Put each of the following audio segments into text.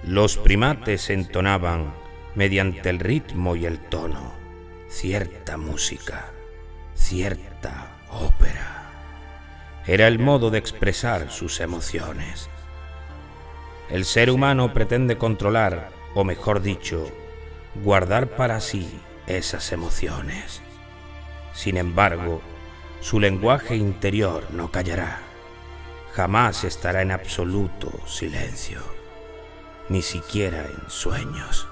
Los primates entonaban, mediante el ritmo y el tono, cierta música, cierta ópera. Era el modo de expresar sus emociones. El ser humano pretende controlar, o mejor dicho, guardar para sí esas emociones. Sin embargo, su lenguaje interior no callará. Jamás estará en absoluto silencio, ni siquiera en sueños.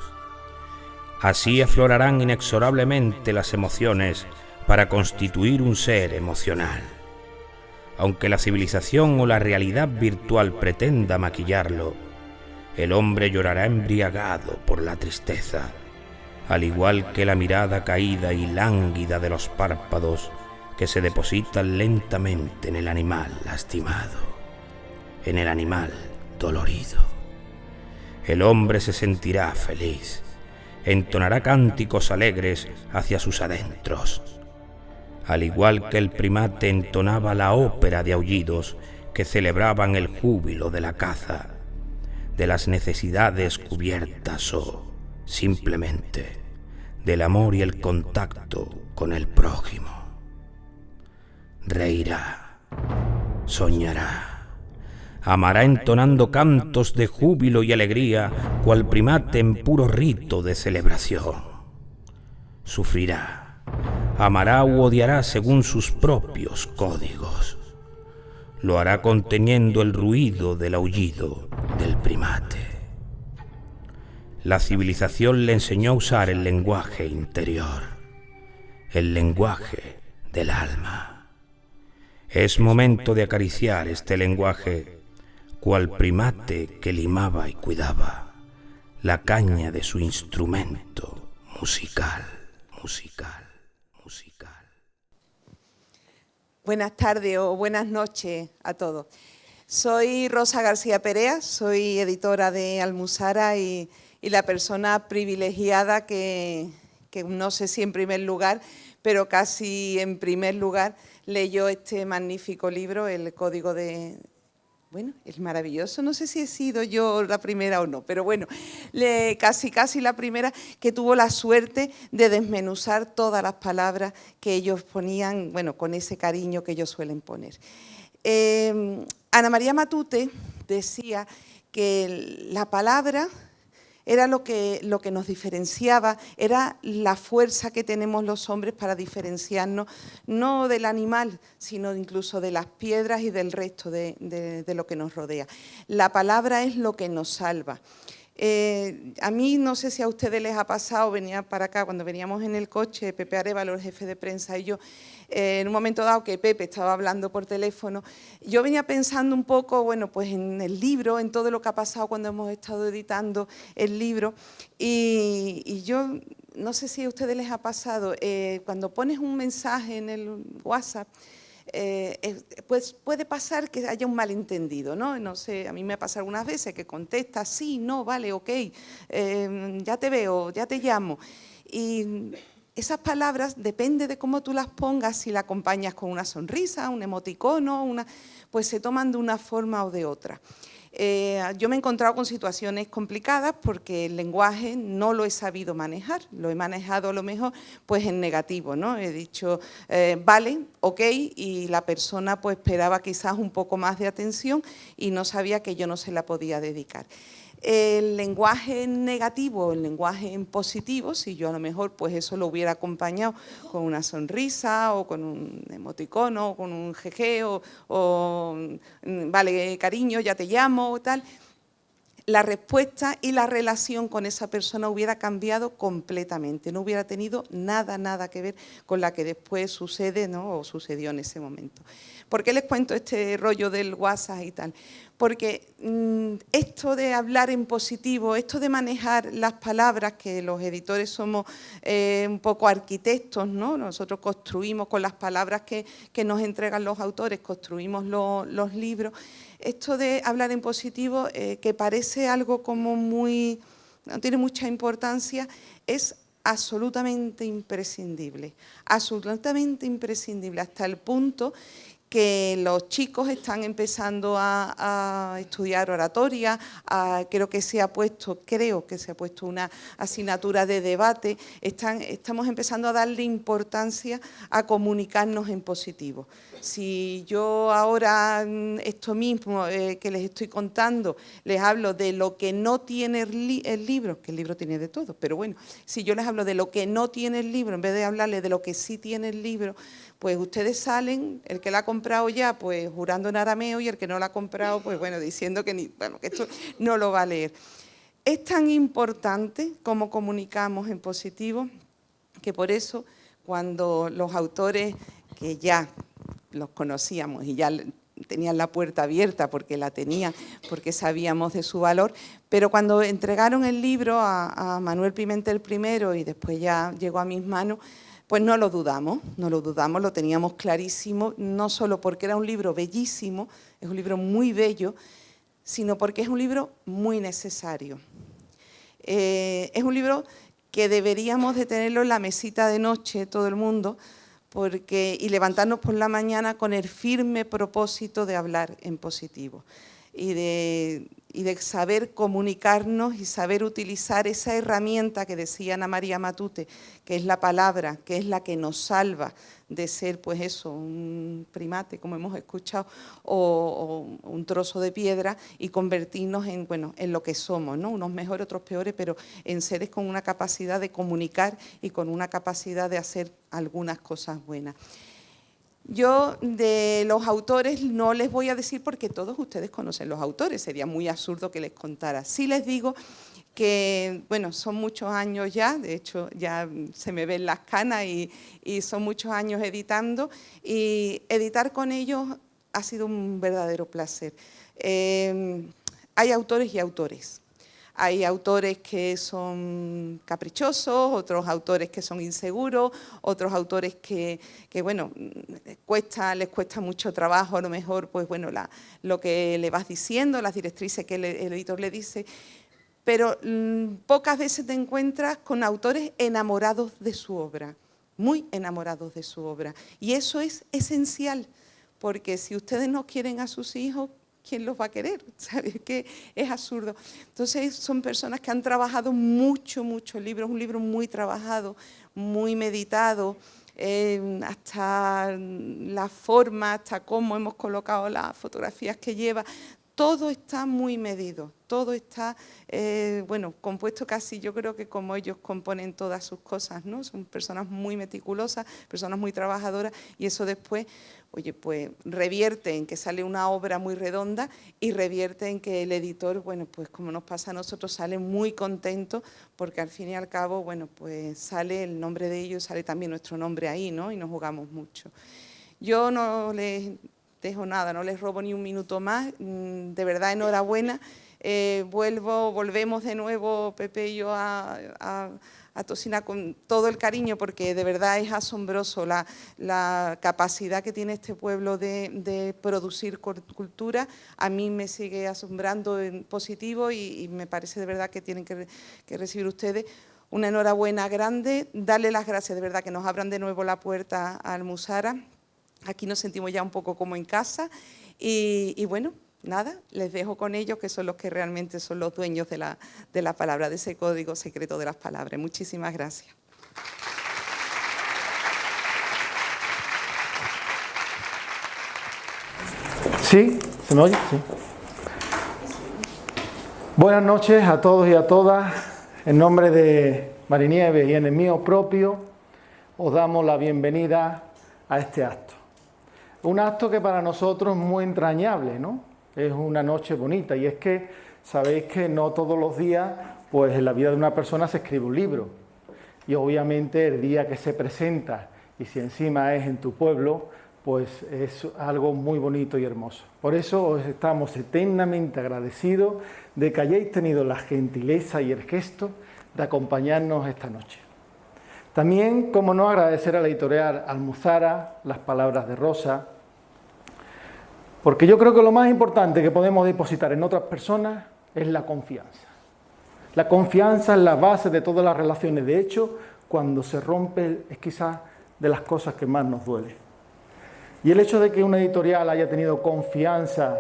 Así aflorarán inexorablemente las emociones para constituir un ser emocional. Aunque la civilización o la realidad virtual pretenda maquillarlo, el hombre llorará embriagado por la tristeza, al igual que la mirada caída y lánguida de los párpados que se depositan lentamente en el animal lastimado, en el animal dolorido. El hombre se sentirá feliz, entonará cánticos alegres hacia sus adentros, al igual que el primate entonaba la ópera de aullidos que celebraban el júbilo de la caza, de las necesidades cubiertas o, simplemente, del amor y el contacto con el prójimo. Reirá, soñará, amará entonando cantos de júbilo y alegría, cual primate en puro rito de celebración. Sufrirá, amará u odiará según sus propios códigos. Lo hará conteniendo el ruido del aullido del primate. La civilización le enseñó a usar el lenguaje interior, el lenguaje del alma. Es momento de acariciar este lenguaje, cual primate que limaba y cuidaba la caña de su instrumento musical. Buenas tardes o buenas noches a todos. Soy Rosa García Perea, soy editora de Almuzara y la persona privilegiada que no sé si en primer lugar, pero casi en primer lugar, leyó este magnífico libro, El Código de... Bueno, es maravilloso, no sé si he sido yo la primera o no, pero bueno, casi la primera que tuvo la suerte de desmenuzar todas las palabras que ellos ponían, bueno, con ese cariño que ellos suelen poner. Ana María Matute decía que la palabra era lo que nos diferenciaba, era la fuerza que tenemos los hombres para diferenciarnos, no del animal, sino incluso de las piedras y del resto de lo que nos rodea. La palabra es lo que nos salva. A mí, no sé si a ustedes les ha pasado, venía para acá, cuando veníamos en el coche, Pepe Arévalo, el jefe de prensa, y yo, en un momento dado que Pepe estaba hablando por teléfono, yo venía pensando un poco, bueno, pues en el libro, en todo lo que ha pasado cuando hemos estado editando el libro, y yo, no sé si a ustedes les ha pasado, cuando pones un mensaje en el WhatsApp, pues puede pasar que haya un malentendido, ¿no? No sé, a mí me ha pasado algunas veces que contesta, sí, no, vale, ok, ya te veo, ya te llamo. Y esas palabras, depende de cómo tú las pongas, si la acompañas con una sonrisa, un emoticono, pues se toman de una forma o de otra. Yo me he encontrado con situaciones complicadas porque el lenguaje no lo he sabido manejar, lo he manejado a lo mejor pues en negativo, ¿no? He dicho, vale, ok, y la persona pues esperaba quizás un poco más de atención y no sabía que yo no se la podía dedicar. El lenguaje negativo, el lenguaje en positivo, si yo a lo mejor pues eso lo hubiera acompañado con una sonrisa o con un emoticono o con un jeje o vale cariño, ya te llamo o tal, la respuesta y la relación con esa persona hubiera cambiado completamente, no hubiera tenido nada que ver con la que después sucede, ¿no? O sucedió en ese momento. ¿Por qué les cuento este rollo del WhatsApp y tal? Porque esto de hablar en positivo, esto de manejar las palabras, que los editores somos un poco arquitectos, ¿no? Nosotros construimos con las palabras que nos entregan los autores, construimos los libros. Esto de hablar en positivo, que parece algo como no tiene mucha importancia, es absolutamente imprescindible, hasta el punto que los chicos están empezando a estudiar oratoria, creo que se ha puesto una asignatura de debate, estamos empezando a darle importancia a comunicarnos en positivo. Si yo ahora esto mismo que les estoy contando, les hablo de lo que no tiene el libro, que el libro tiene de todo, pero bueno, si yo les hablo de lo que no tiene el libro, en vez de hablarles de lo que sí tiene el libro, pues ustedes salen, el que la ha comprado ya, pues jurando en arameo, y el que no la ha comprado, pues bueno, diciendo que esto no lo va a leer. Es tan importante como comunicamos en positivo, que por eso cuando los autores que ya los conocíamos y ya tenían la puerta abierta porque la tenían, porque sabíamos de su valor, pero cuando entregaron el libro a Manuel Pimentel I y después ya llegó a mis manos, pues no lo dudamos, lo teníamos clarísimo, no solo porque era un libro bellísimo, es un libro muy bello, sino porque es un libro muy necesario. Es un libro que deberíamos de tenerlo en la mesita de noche todo el mundo, y levantarnos por la mañana con el firme propósito de hablar en positivo y de saber comunicarnos y saber utilizar esa herramienta que decía Ana María Matute, que es la palabra, que es la que nos salva de ser, pues eso, un primate, como hemos escuchado, o un trozo de piedra, y convertirnos en lo que somos, ¿no? Unos mejores, otros peores, pero en seres con una capacidad de comunicar y con una capacidad de hacer algunas cosas buenas. Yo de los autores no les voy a decir porque todos ustedes conocen los autores, sería muy absurdo que les contara. Sí les digo que, bueno, son muchos años ya, de hecho ya se me ven las canas y son muchos años editando, y editar con ellos ha sido un verdadero placer. Hay autores y autores. Hay autores que son caprichosos, otros autores que son inseguros, otros autores que bueno, les cuesta mucho trabajo, a lo mejor, pues bueno, lo que le vas diciendo, las directrices que el editor le dice, pero pocas veces te encuentras con autores enamorados de su obra, muy enamorados de su obra. Y eso es esencial, porque si ustedes no quieren a sus hijos, ¿quién los va a querer? ¿Sabes? Que es absurdo. Entonces son personas que han trabajado mucho el libro, es un libro muy trabajado, muy meditado, hasta la forma, hasta cómo hemos colocado las fotografías que lleva. Todo está muy medido, todo está, bueno, compuesto casi, yo creo que como ellos componen todas sus cosas, ¿no? Son personas muy meticulosas, personas muy trabajadoras, y eso después, oye, pues revierte en que sale una obra muy redonda y revierte en que el editor, bueno, pues como nos pasa a nosotros, sale muy contento, porque al fin y al cabo, bueno, pues sale el nombre de ellos, sale también nuestro nombre ahí, ¿no? Y nos jugamos mucho. Yo no les dejo nada, no les robo ni un minuto más, de verdad enhorabuena. Volvemos de nuevo, Pepe y yo, a Tosina con todo el cariño, porque de verdad es asombroso la capacidad que tiene este pueblo de producir cultura. A mí me sigue asombrando en positivo y me parece de verdad que tienen que recibir ustedes una enhorabuena grande, darle las gracias de verdad que nos abran de nuevo la puerta a Almuzara. Aquí nos sentimos ya un poco como en casa y bueno, nada, les dejo con ellos, que son los que realmente son los dueños de la palabra, de ese código secreto de las palabras. Muchísimas gracias. ¿Sí? ¿Se me oye? Sí. Buenas noches a todos y a todas. En nombre de Marinieves y en el mío propio, os damos la bienvenida a este acto. Un acto que para nosotros es muy entrañable, ¿no? Es una noche bonita, y es que sabéis que no todos los días, pues en la vida de una persona se escribe un libro. Y obviamente el día que se presenta, y si encima es en tu pueblo, pues es algo muy bonito y hermoso. Por eso os estamos eternamente agradecidos de que hayáis tenido la gentileza y el gesto de acompañarnos esta noche. También, como no, agradecer a la editorial Almuzara las palabras de Rosa, porque yo creo que lo más importante que podemos depositar en otras personas es la confianza. La confianza es la base de todas las relaciones. De hecho, cuando se rompe es quizás de las cosas que más nos duele. Y el hecho de que una editorial haya tenido confianza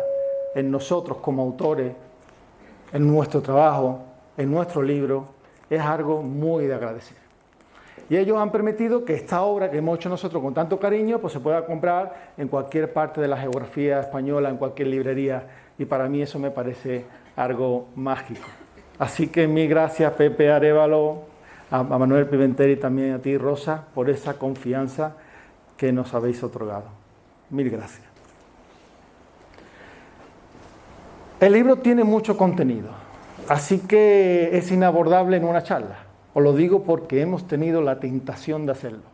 en nosotros como autores, en nuestro trabajo, en nuestro libro, es algo muy de agradecer. Y ellos han permitido que esta obra que hemos hecho nosotros con tanto cariño, pues se pueda comprar en cualquier parte de la geografía española, en cualquier librería, y para mí eso me parece algo mágico. Así que mil gracias, Pepe Arévalo, a Manuel Pimentel y también a ti, Rosa, por esa confianza que nos habéis otorgado. Mil gracias. El libro tiene mucho contenido, así que es inabordable en una charla. Os lo digo porque hemos tenido la tentación de hacerlo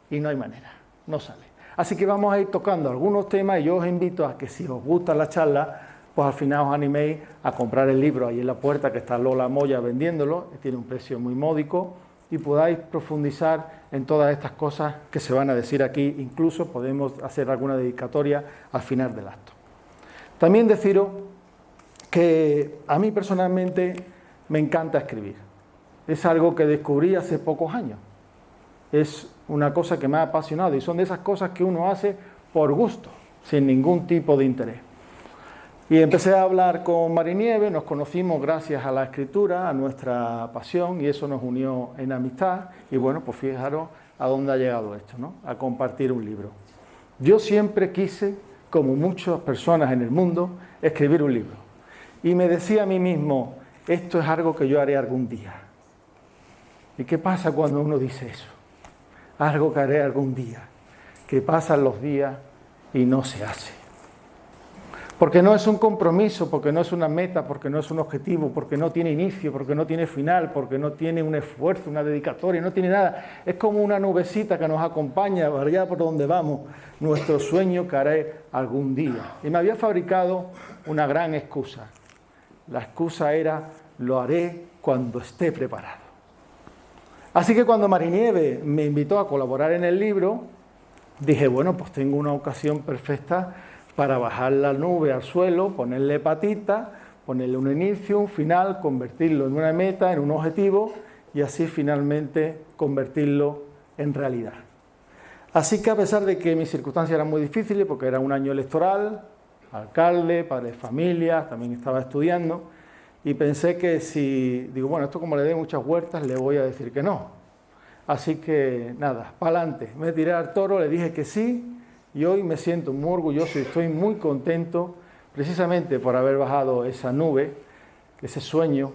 y no hay manera, no sale. Así que vamos a ir tocando algunos temas y yo os invito a que si os gusta la charla, pues al final os animéis a comprar el libro ahí en la puerta, que está Lola Moya vendiéndolo, que tiene un precio muy módico, y podáis profundizar en todas estas cosas que se van a decir aquí. Incluso podemos hacer alguna dedicatoria al final del acto. También deciros que a mí personalmente me encanta escribir. Es algo que descubrí hace pocos años. Es una cosa que me ha apasionado y son de esas cosas que uno hace por gusto, sin ningún tipo de interés. Y empecé a hablar con Marinieves, nos conocimos gracias a la escritura, a nuestra pasión, y eso nos unió en amistad. Y bueno, pues fijaros a dónde ha llegado esto, ¿no? A compartir un libro. Yo siempre quise, como muchas personas en el mundo, escribir un libro. Y me decía a mí mismo, esto es algo que yo haré algún día. ¿Y qué pasa cuando uno dice eso? Algo que haré algún día. Que pasan los días y no se hace. Porque no es un compromiso, porque no es una meta, porque no es un objetivo, porque no tiene inicio, porque no tiene final, porque no tiene un esfuerzo, una dedicatoria, no tiene nada. Es como una nubecita que nos acompaña allá por donde vamos, nuestro sueño que haré algún día. Y me había fabricado una gran excusa. La excusa era, lo haré cuando esté preparado. Así que cuando Marinieves me invitó a colaborar en el libro, dije, bueno, pues tengo una ocasión perfecta para bajar la nube al suelo, ponerle patitas, ponerle un inicio, un final, convertirlo en una meta, en un objetivo, y así finalmente convertirlo en realidad. Así que a pesar de que mis circunstancias eran muy difíciles, porque era un año electoral, alcalde, padre de familia, también estaba estudiando, y pensé que si, digo, bueno, esto como le dé muchas vueltas, le voy a decir que no. Así que nada, para adelante, me tiré al toro, le dije que sí, y hoy me siento muy orgulloso y estoy muy contento precisamente por haber bajado esa nube, ese sueño.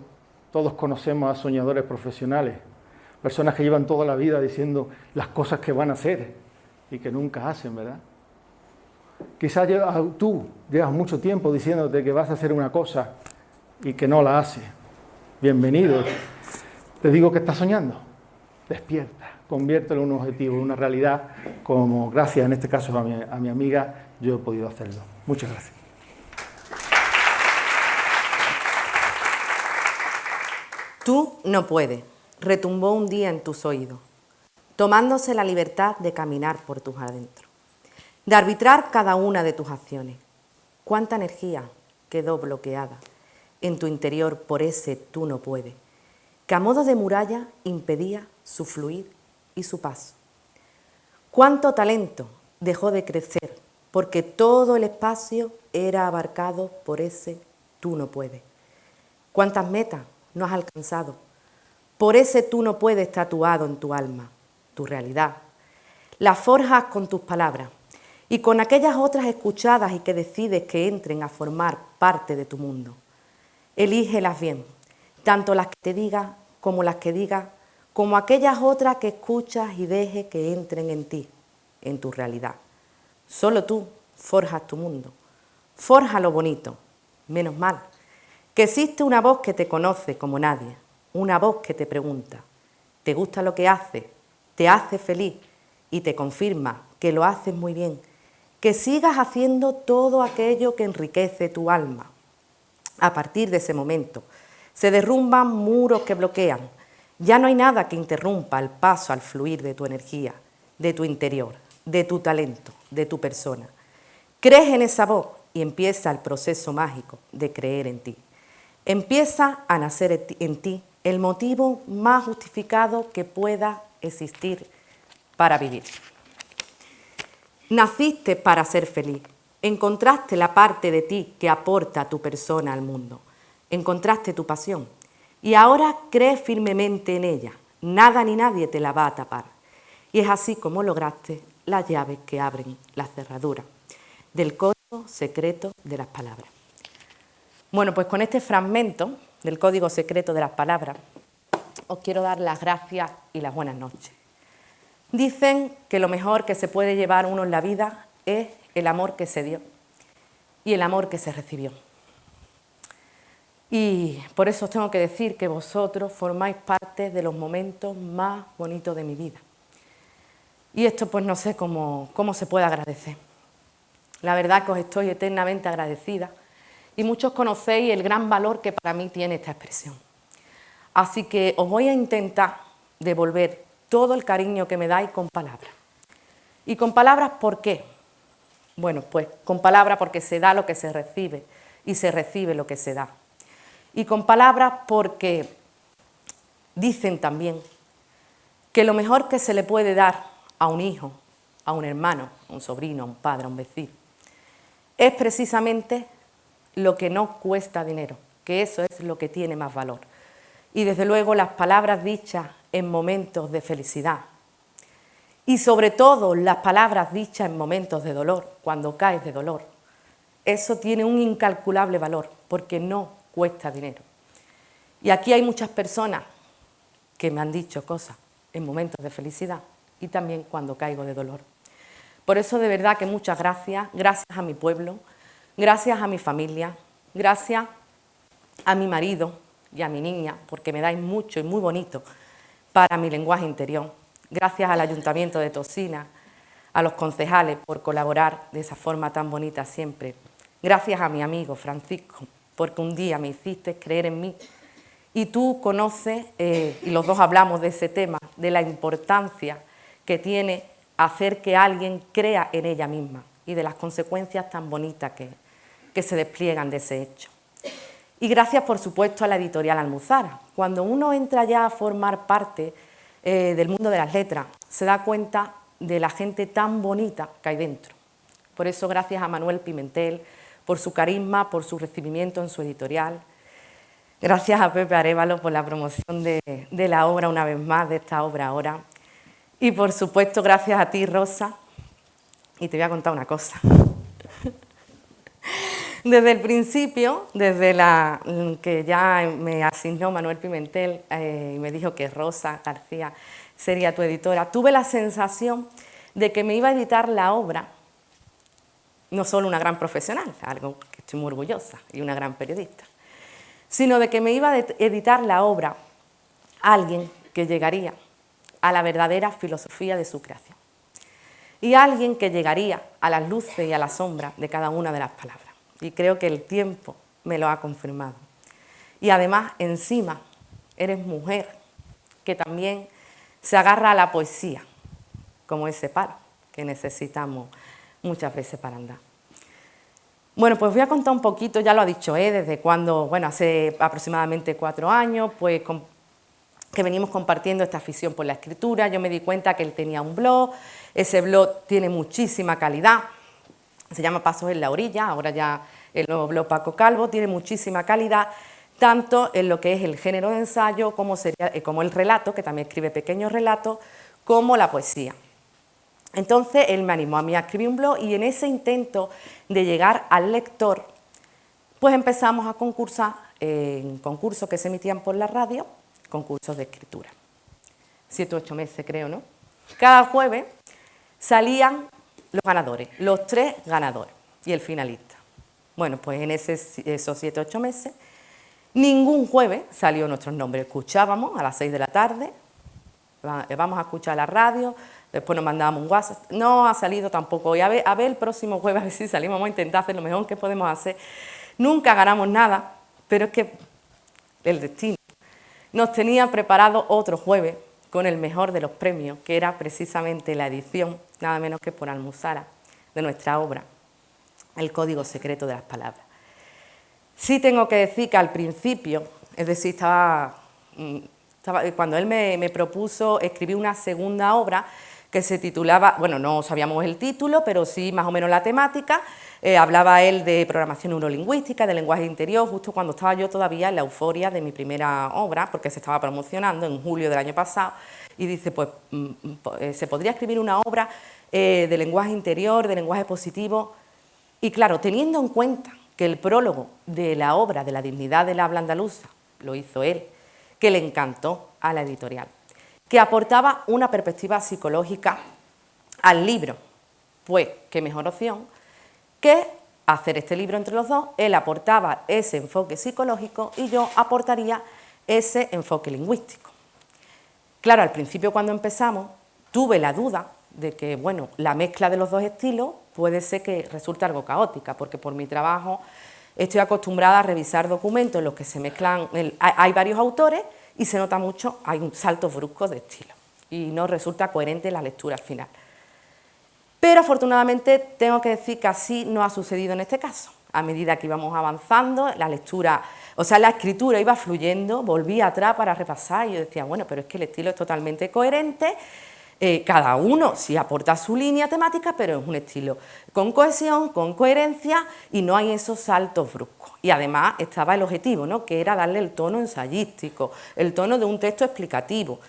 Todos conocemos a soñadores profesionales, personas que llevan toda la vida diciendo las cosas que van a hacer y que nunca hacen, ¿verdad? Quizás tú llevas mucho tiempo diciéndote que vas a hacer una cosa y que no la haces. Bienvenido. Te digo que estás soñando. Despierta. Conviértelo en un objetivo, en una realidad, como gracias en este caso a mi amiga, yo he podido hacerlo. Muchas gracias. Tú no puedes, retumbó un día en tus oídos, tomándose la libertad de caminar por tus adentros, de arbitrar cada una de tus acciones. Cuánta energía quedó bloqueada en tu interior por ese tú no puedes, que a modo de muralla impedía su fluir y su paso. Cuánto talento dejó de crecer porque todo el espacio era abarcado por ese tú no puedes. Cuántas metas no has alcanzado por ese tú no puedes tatuado en tu alma, tu realidad. Las forjas con tus palabras y con aquellas otras escuchadas y que decides que entren a formar parte de tu mundo. Elígelas bien, tanto las que te diga como las que digas, como aquellas otras que escuchas y dejes que entren en ti, en tu realidad. Solo tú forjas tu mundo, forja lo bonito. Menos mal que existe una voz que te conoce como nadie, una voz que te pregunta, ¿te gusta lo que haces? ¿Te hace feliz? Y te confirma que lo haces muy bien, que sigas haciendo todo aquello que enriquece tu alma. A partir de ese momento se derrumban muros que bloquean. Ya no hay nada que interrumpa el paso al fluir de tu energía, de tu interior, de tu talento, de tu persona. Crees en esa voz y empieza el proceso mágico de creer en ti. Empieza a nacer en ti el motivo más justificado que pueda existir para vivir. Naciste para ser feliz. Encontraste la parte de ti que aporta a tu persona al mundo. Encontraste tu pasión. Y ahora crees firmemente en ella. Nada ni nadie te la va a tapar. Y es así como lograste las llaves que abren la cerradura del código secreto de las palabras. Bueno, pues con este fragmento del código secreto de las palabras os quiero dar las gracias y las buenas noches. Dicen que lo mejor que se puede llevar uno en la vida es el amor que se dio y el amor que se recibió. Y por eso os tengo que decir que vosotros formáis parte de los momentos más bonitos de mi vida. Y esto pues no sé cómo se puede agradecer. La verdad que os estoy eternamente agradecida y muchos conocéis el gran valor que para mí tiene esta expresión. Así que os voy a intentar devolver todo el cariño que me dais con palabras. ¿Y con palabras por qué? Bueno, pues con palabras porque se da lo que se recibe y se recibe lo que se da. Y con palabras porque dicen también que lo mejor que se le puede dar a un hijo, a un hermano, a un sobrino, a un padre, a un vecino, es precisamente lo que no cuesta dinero, que eso es lo que tiene más valor. Y desde luego las palabras dichas en momentos de felicidad y sobre todo las palabras dichas en momentos de dolor, cuando caes de dolor, eso tiene un incalculable valor porque no cuesta dinero. Y aquí hay muchas personas que me han dicho cosas en momentos de felicidad y también cuando caigo de dolor. Por eso de verdad que muchas gracias, gracias a mi pueblo, gracias a mi familia, gracias a mi marido y a mi niña, porque me dais mucho y muy bonito para mi lenguaje interior. Gracias al Ayuntamiento de Tosina, a los concejales por colaborar de esa forma tan bonita siempre. Gracias a mi amigo Francisco, porque un día me hiciste creer en mí. Y tú conoces, y los dos hablamos de ese tema, de la importancia que tiene hacer que alguien crea en ella misma y de las consecuencias tan bonitas que se despliegan de ese hecho. Y gracias, por supuesto, a la editorial Almuzara. Cuando uno entra ya a formar parte del mundo de las letras, se da cuenta de la gente tan bonita que hay dentro. Por eso, gracias a Manuel Pimentel, por su carisma, por su recibimiento en su editorial. Gracias a Pepe Arévalo por la promoción de la obra, una vez más, de esta obra ahora. Y, por supuesto, gracias a ti, Rosa. Y te voy a contar una cosa. Desde el principio, desde la que ya me asignó Manuel Pimentel y me dijo que Rosa García sería tu editora, tuve la sensación de que me iba a editar la obra, no solo una gran profesional, algo que estoy muy orgullosa, y una gran periodista, sino de que me iba a editar la obra alguien que llegaría a la verdadera filosofía de su creación y alguien que llegaría a las luces y a las sombras de cada una de las palabras. Y creo que el tiempo me lo ha confirmado. Y además, encima, eres mujer que también se agarra a la poesía, como ese palo que necesitamos muchas veces para andar. Bueno, pues voy a contar un poquito, ya lo ha dicho, desde cuando, bueno, hace aproximadamente 4 años, pues que venimos compartiendo esta afición por la escritura. Yo me di cuenta que él tenía un blog, ese blog tiene muchísima calidad, se llama Pasos en la Orilla, ahora ya el nuevo blog Paco Calvo, tiene muchísima calidad, tanto en lo que es el género de ensayo, como el relato, que también escribe pequeños relatos, como la poesía. Entonces él me animó a mí a escribir un blog y en ese intento de llegar al lector, pues empezamos a concursar en concursos que se emitían por la radio, concursos de escritura. 7 u 8 meses creo, ¿no? Cada jueves salían los ganadores, los 3 ganadores y el finalista. Bueno, pues en esos 7 u 8 meses, ningún jueves salió nuestros nombres. Escuchábamos a las 6 de la tarde, vamos a escuchar la radio, después nos mandábamos un WhatsApp. No ha salido tampoco. Y a ver el próximo jueves, a ver si salimos. Vamos a intentar hacer lo mejor que podemos hacer. Nunca ganamos nada, pero es que el destino nos tenía preparado otro jueves con el mejor de los premios, que era precisamente la edición, nada menos que por Almuzara, de nuestra obra, El Código Secreto de las Palabras. Sí tengo que decir que al principio, es decir, cuando él me propuso escribir una segunda obra, que se titulaba, bueno, no sabíamos el título, pero sí más o menos la temática. Hablaba él de programación neurolingüística, de lenguaje interior, justo cuando estaba yo todavía en la euforia de mi primera obra, porque se estaba promocionando en julio del año pasado, y dice, pues se podría escribir una obra de lenguaje interior, de lenguaje positivo, y claro, teniendo en cuenta que el prólogo de la obra de la dignidad del habla andaluza lo hizo él, que le encantó a la editorial, que aportaba una perspectiva psicológica al libro, pues qué mejor opción que hacer este libro entre los dos. Él aportaba ese enfoque psicológico y yo aportaría ese enfoque lingüístico. Claro, al principio cuando empezamos tuve la duda de que, bueno, la mezcla de los dos estilos puede ser que resulte algo caótica, porque por mi trabajo estoy acostumbrada a revisar documentos en los que se mezclan, hay varios autores y se nota mucho, hay un salto brusco de estilo y no resulta coherente la lectura al final. Pero afortunadamente tengo que decir que así no ha sucedido en este caso. A medida que íbamos avanzando, la lectura, o sea, la escritura iba fluyendo, volvía atrás para repasar y yo decía, bueno, pero es que el estilo es totalmente coherente, cada uno sí aporta su línea temática, pero es un estilo con cohesión, con coherencia y no hay esos saltos bruscos. Y además estaba el objetivo, ¿no?, que era darle el tono ensayístico, el tono de un texto explicativo.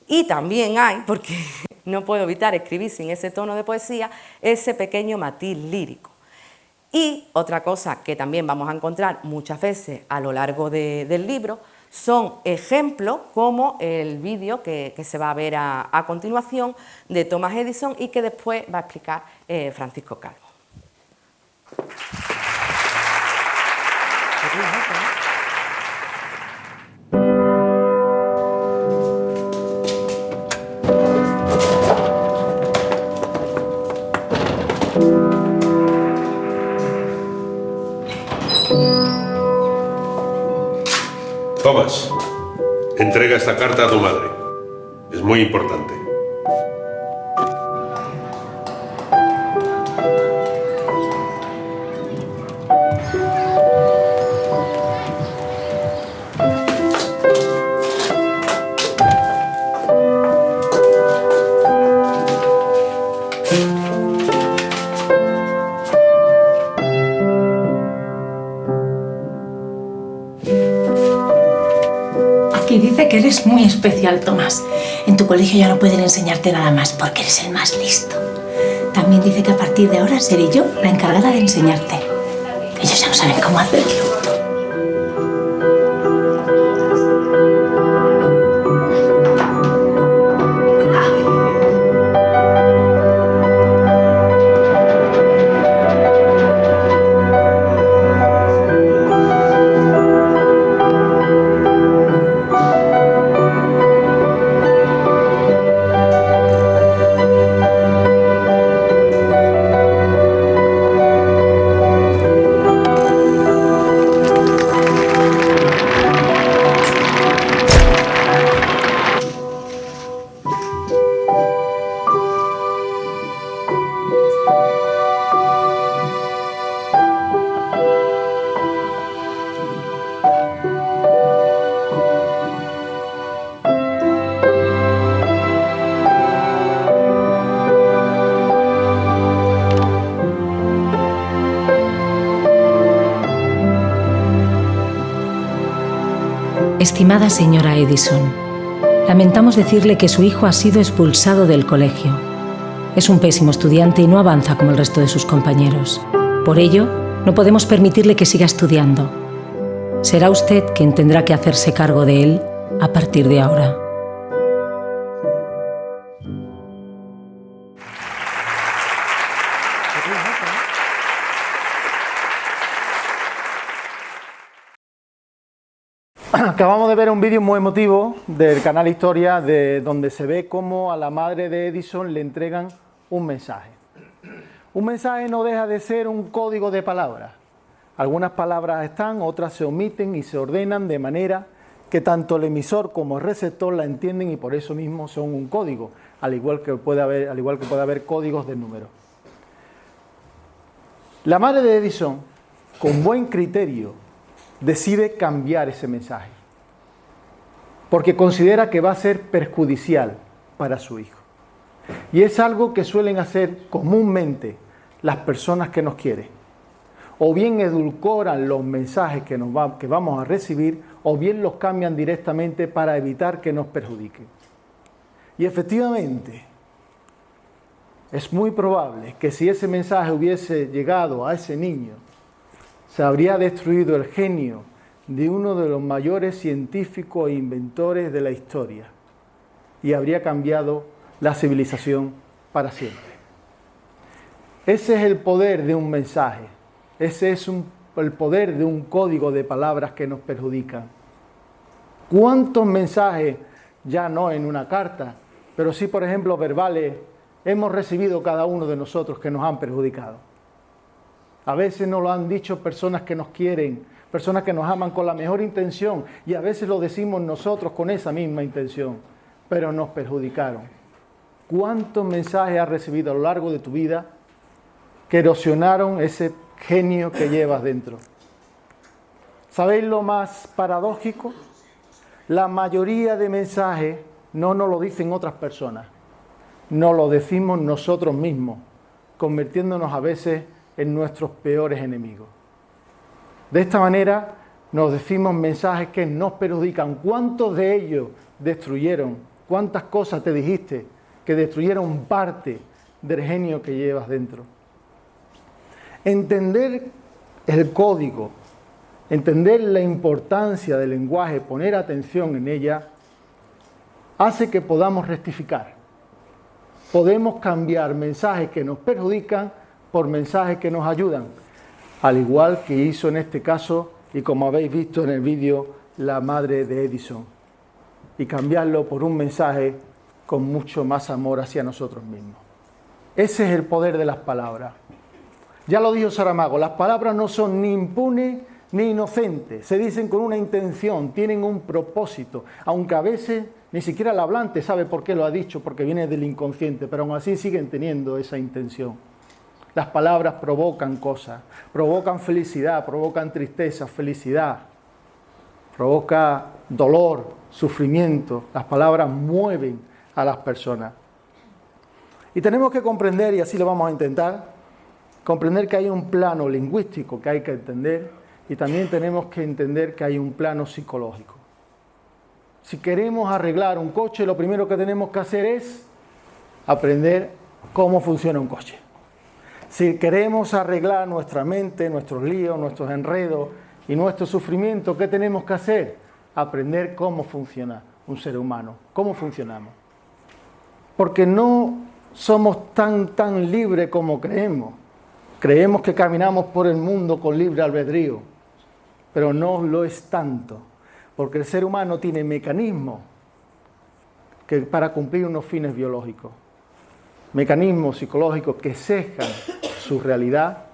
Y también hay, porque no puedo evitar escribir sin ese tono de poesía, ese pequeño matiz lírico. Y otra cosa que también vamos a encontrar muchas veces a lo largo del libro son ejemplos como el vídeo que se va a ver a continuación de Thomas Edison y que después va a explicar Francisco Calvo. Thomas, entrega esta carta a tu madre. Es muy importante. Y dice que eres muy especial, Tomás. En tu colegio ya no pueden enseñarte nada más porque eres el más listo. También dice que a partir de ahora seré yo la encargada de enseñarte. Ellos ya no saben cómo hacerlo. Estimada señora Edison, lamentamos decirle que su hijo ha sido expulsado del colegio. Es un pésimo estudiante y no avanza como el resto de sus compañeros. Por ello, no podemos permitirle que siga estudiando. Será usted quien tendrá que hacerse cargo de él a partir de ahora. Acabamos de ver un vídeo muy emotivo del canal Historia donde se ve cómo a la madre de Edison le entregan un mensaje. Un mensaje no deja de ser un código de palabras. Algunas palabras están, otras se omiten y se ordenan de manera que tanto el emisor como el receptor la entienden y por eso mismo son un código, al igual que puede haber códigos de números. La madre de Edison, con buen criterio, decide cambiar ese mensaje, porque considera que va a ser perjudicial para su hijo. Y es algo que suelen hacer comúnmente las personas que nos quieren. O bien edulcoran los mensajes que vamos a recibir, o bien los cambian directamente para evitar que nos perjudiquen. Y efectivamente, es muy probable que si ese mensaje hubiese llegado a ese niño, se habría destruido el genio de uno de los mayores científicos e inventores de la historia y habría cambiado la civilización para siempre. Ese es el poder de un mensaje, ese es el poder de un código de palabras que nos perjudican. ¿Cuántos mensajes, ya no en una carta, pero sí, por ejemplo, verbales, hemos recibido cada uno de nosotros que nos han perjudicado? A veces nos lo han dicho personas que nos quieren, personas que nos aman con la mejor intención, y a veces lo decimos nosotros con esa misma intención, pero nos perjudicaron. ¿Cuántos mensajes has recibido a lo largo de tu vida que erosionaron ese genio que llevas dentro? ¿Sabéis lo más paradójico? La mayoría de mensajes no nos lo dicen otras personas, nos lo decimos nosotros mismos, convirtiéndonos a veces en nuestros peores enemigos. De esta manera nos decimos mensajes que nos perjudican. ¿Cuántos de ellos destruyeron? ¿Cuántas cosas te dijiste que destruyeron parte del genio que llevas dentro? Entender el código, entender la importancia del lenguaje, poner atención en ella, hace que podamos rectificar. Podemos cambiar mensajes que nos perjudican por mensajes que nos ayudan, al igual que hizo en este caso, y como habéis visto en el vídeo, la madre de Edison, y cambiarlo por un mensaje con mucho más amor hacia nosotros mismos. Ese es el poder de las palabras. Ya lo dijo Saramago, las palabras no son ni impunes ni inocentes, se dicen con una intención, tienen un propósito, aunque a veces ni siquiera el hablante sabe por qué lo ha dicho, porque viene del inconsciente, pero aún así siguen teniendo esa intención. Las palabras provocan cosas, provocan felicidad, provocan tristeza, felicidad, provoca dolor, sufrimiento. Las palabras mueven a las personas. Y tenemos que comprender, y así lo vamos a intentar, comprender que hay un plano lingüístico que hay que entender, y también tenemos que entender que hay un plano psicológico. Si queremos arreglar un coche, lo primero que tenemos que hacer es aprender cómo funciona un coche. Si queremos arreglar nuestra mente, nuestros líos, nuestros enredos y nuestro sufrimiento, ¿qué tenemos que hacer? Aprender cómo funciona un ser humano, cómo funcionamos. Porque no somos tan libres como creemos. Creemos que caminamos por el mundo con libre albedrío, pero no lo es tanto, porque el ser humano tiene mecanismos para cumplir unos fines biológicos, mecanismos psicológicos que sesgan su realidad,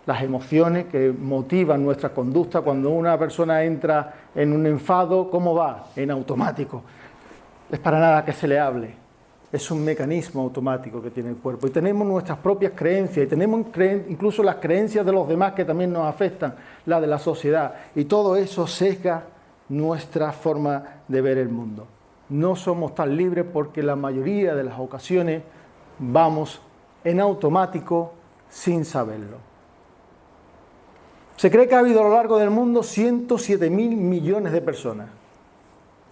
las emociones que motivan nuestra conducta. Cuando una persona entra en un enfado, ¿cómo va? En automático. Es para nada que se le hable. Es un mecanismo automático que tiene el cuerpo. Y tenemos nuestras propias creencias, y tenemos incluso las creencias de los demás que también nos afectan, la de la sociedad. Y todo eso sesga nuestra forma de ver el mundo. No somos tan libres porque la mayoría de las ocasiones vamos en automático sin saberlo. Se cree que ha habido a lo largo del mundo 107.000 millones de personas.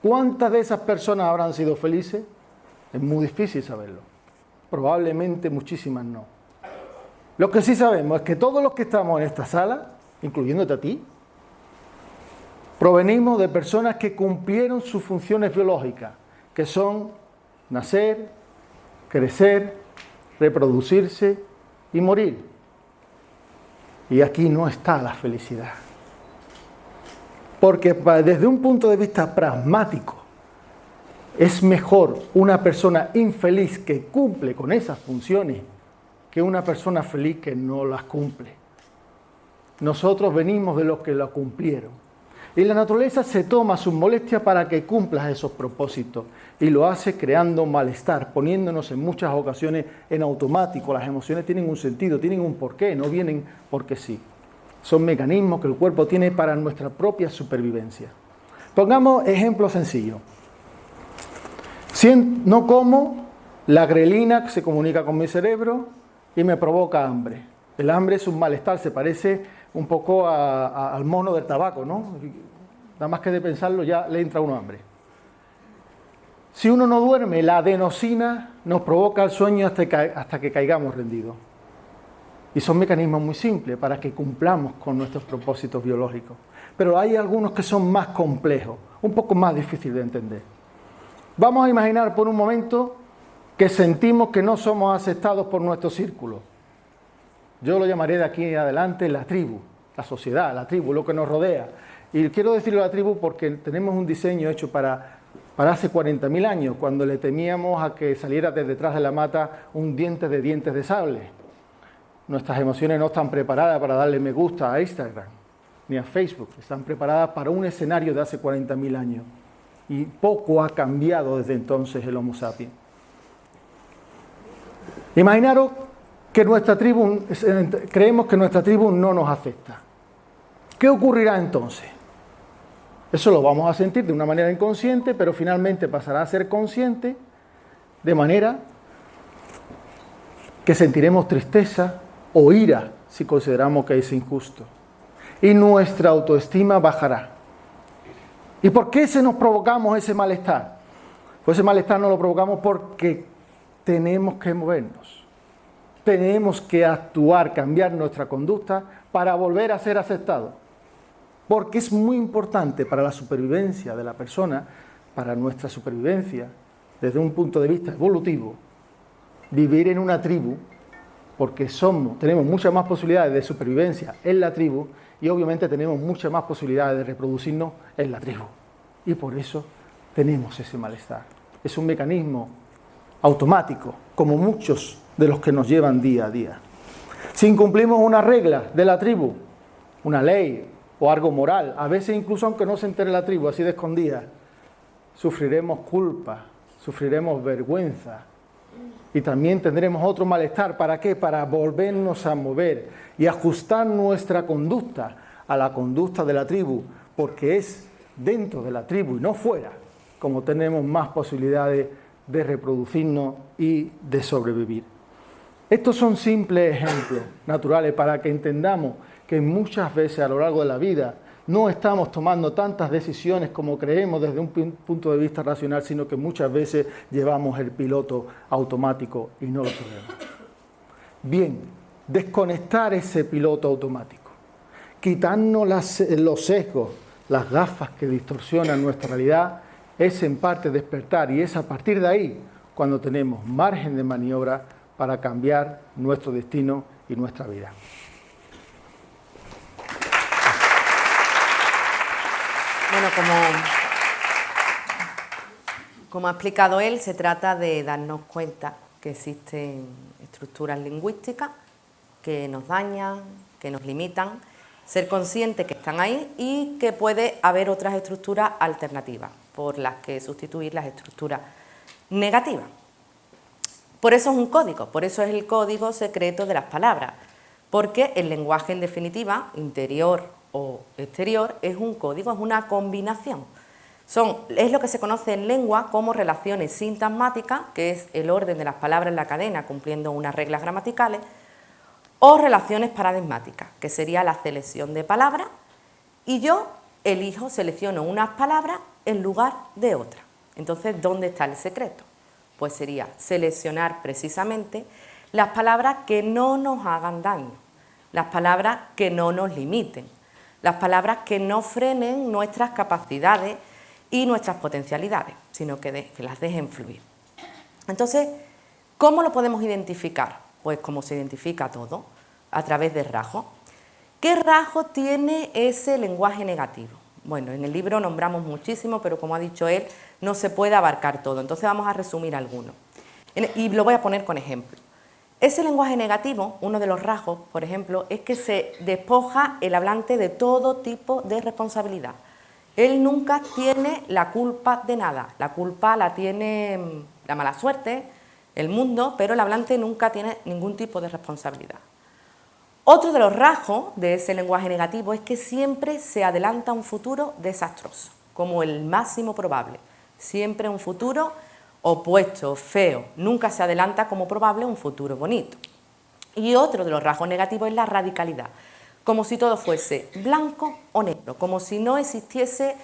¿Cuántas de esas personas habrán sido felices? Es muy difícil saberlo. Probablemente muchísimas no. Lo que sí sabemos es que todos los que estamos en esta sala, incluyéndote a ti, provenimos de personas que cumplieron sus funciones biológicas, que son nacer, crecer, reproducirse y morir. Y aquí no está la felicidad. Porque desde un punto de vista pragmático, es mejor una persona infeliz que cumple con esas funciones que una persona feliz que no las cumple. Nosotros venimos de los que la cumplieron. Y la naturaleza se toma sus molestias para que cumplas esos propósitos. Y lo hace creando malestar, poniéndonos en muchas ocasiones en automático. Las emociones tienen un sentido, tienen un porqué, no vienen porque sí. Son mecanismos que el cuerpo tiene para nuestra propia supervivencia. Pongamos ejemplos sencillos. Si no como, La grelina se comunica con mi cerebro y me provoca hambre. El hambre es un malestar, se parece un poco al mono del tabaco, ¿no? Nada más que de pensarlo ya le entra a uno hambre. Si uno no duerme, la adenosina nos provoca el sueño hasta que caigamos rendidos. Y son mecanismos muy simples para que cumplamos con nuestros propósitos biológicos. Pero hay algunos que son más complejos, un poco más difíciles de entender. Vamos a imaginar por un momento que sentimos que no somos aceptados por nuestro círculo. Yo lo llamaré de aquí en adelante la tribu, la sociedad, la tribu, lo que nos rodea. Y quiero decirlo la tribu porque tenemos un diseño hecho para hace 40.000 años, cuando le temíamos a que saliera desde detrás de la mata un diente de sable. Nuestras emociones no están preparadas para darle me gusta a Instagram ni a Facebook, están preparadas para un escenario de hace 40.000 años. Y poco ha cambiado desde entonces el Homo sapiens. Imaginaros que creemos que nuestra tribu no nos acepta. ¿Qué ocurrirá entonces? Eso lo vamos a sentir de una manera inconsciente, pero finalmente pasará a ser consciente, de manera que sentiremos tristeza o ira si consideramos que es injusto. Y nuestra autoestima bajará. ¿Y por qué nos provocamos ese malestar? Pues ese malestar nos lo provocamos porque tenemos que movernos. Tenemos que actuar, cambiar nuestra conducta para volver a ser aceptados. Porque es muy importante para la supervivencia de la persona, para nuestra supervivencia, desde un punto de vista evolutivo, vivir en una tribu, porque tenemos muchas más posibilidades de supervivencia en la tribu y obviamente tenemos muchas más posibilidades de reproducirnos en la tribu. Y por eso tenemos ese malestar. Es un mecanismo automático, como muchos de los que nos llevan día a día. Si incumplimos una regla de la tribu, una ley o algo moral, a veces incluso aunque no se entere la tribu, así de escondida, sufriremos culpa, sufriremos vergüenza y también tendremos otro malestar. ¿Para qué? Para volvernos a mover y ajustar nuestra conducta a la conducta de la tribu, porque es dentro de la tribu y no fuera como tenemos más posibilidades de reproducirnos y de sobrevivir. Estos son simples ejemplos naturales para que entendamos que muchas veces a lo largo de la vida no estamos tomando tantas decisiones como creemos desde un punto de vista racional, sino que muchas veces llevamos el piloto automático y no lo sabemos. Bien, desconectar ese piloto automático, quitarnos los sesgos, las gafas que distorsionan nuestra realidad, es en parte despertar y es a partir de ahí cuando tenemos margen de maniobra para cambiar nuestro destino y nuestra vida. Bueno, como ha explicado él, se trata de darnos cuenta que existen estructuras lingüísticas que nos dañan, que nos limitan, ser consciente que están ahí y que puede haber otras estructuras alternativas por las que sustituir las estructuras negativas. Por eso es un código, por eso es el código secreto de las palabras, porque el lenguaje en definitiva, interior o exterior, es un código, es una combinación. Es lo que se conoce en lengua como relaciones sintagmáticas, que es el orden de las palabras en la cadena cumpliendo unas reglas gramaticales, o relaciones paradigmáticas, que sería la selección de palabras, y yo selecciono unas palabras en lugar de otras. Entonces, ¿dónde está el secreto? Pues sería seleccionar precisamente las palabras que no nos hagan daño, las palabras que no nos limiten, las palabras que no frenen nuestras capacidades y nuestras potencialidades, sino que las dejen fluir. Entonces, ¿cómo lo podemos identificar? Pues como se identifica todo, a través de rasgos. ¿Qué rasgos tiene ese lenguaje negativo? Bueno, en el libro nombramos muchísimo, pero como ha dicho él, no se puede abarcar todo. Entonces vamos a resumir algunos. Y lo voy a poner con ejemplo. Ese lenguaje negativo, uno de los rasgos, por ejemplo, es que se despoja el hablante de todo tipo de responsabilidad. Él nunca tiene la culpa de nada. La culpa la tiene la mala suerte, el mundo, pero el hablante nunca tiene ningún tipo de responsabilidad. Otro de los rasgos de ese lenguaje negativo es que siempre se adelanta un futuro desastroso, como el máximo probable. Siempre un futuro opuesto, feo, nunca se adelanta como probable un futuro bonito. Y otro de los rasgos negativos es la radicalidad, como si todo fuese blanco o negro, como si no existiese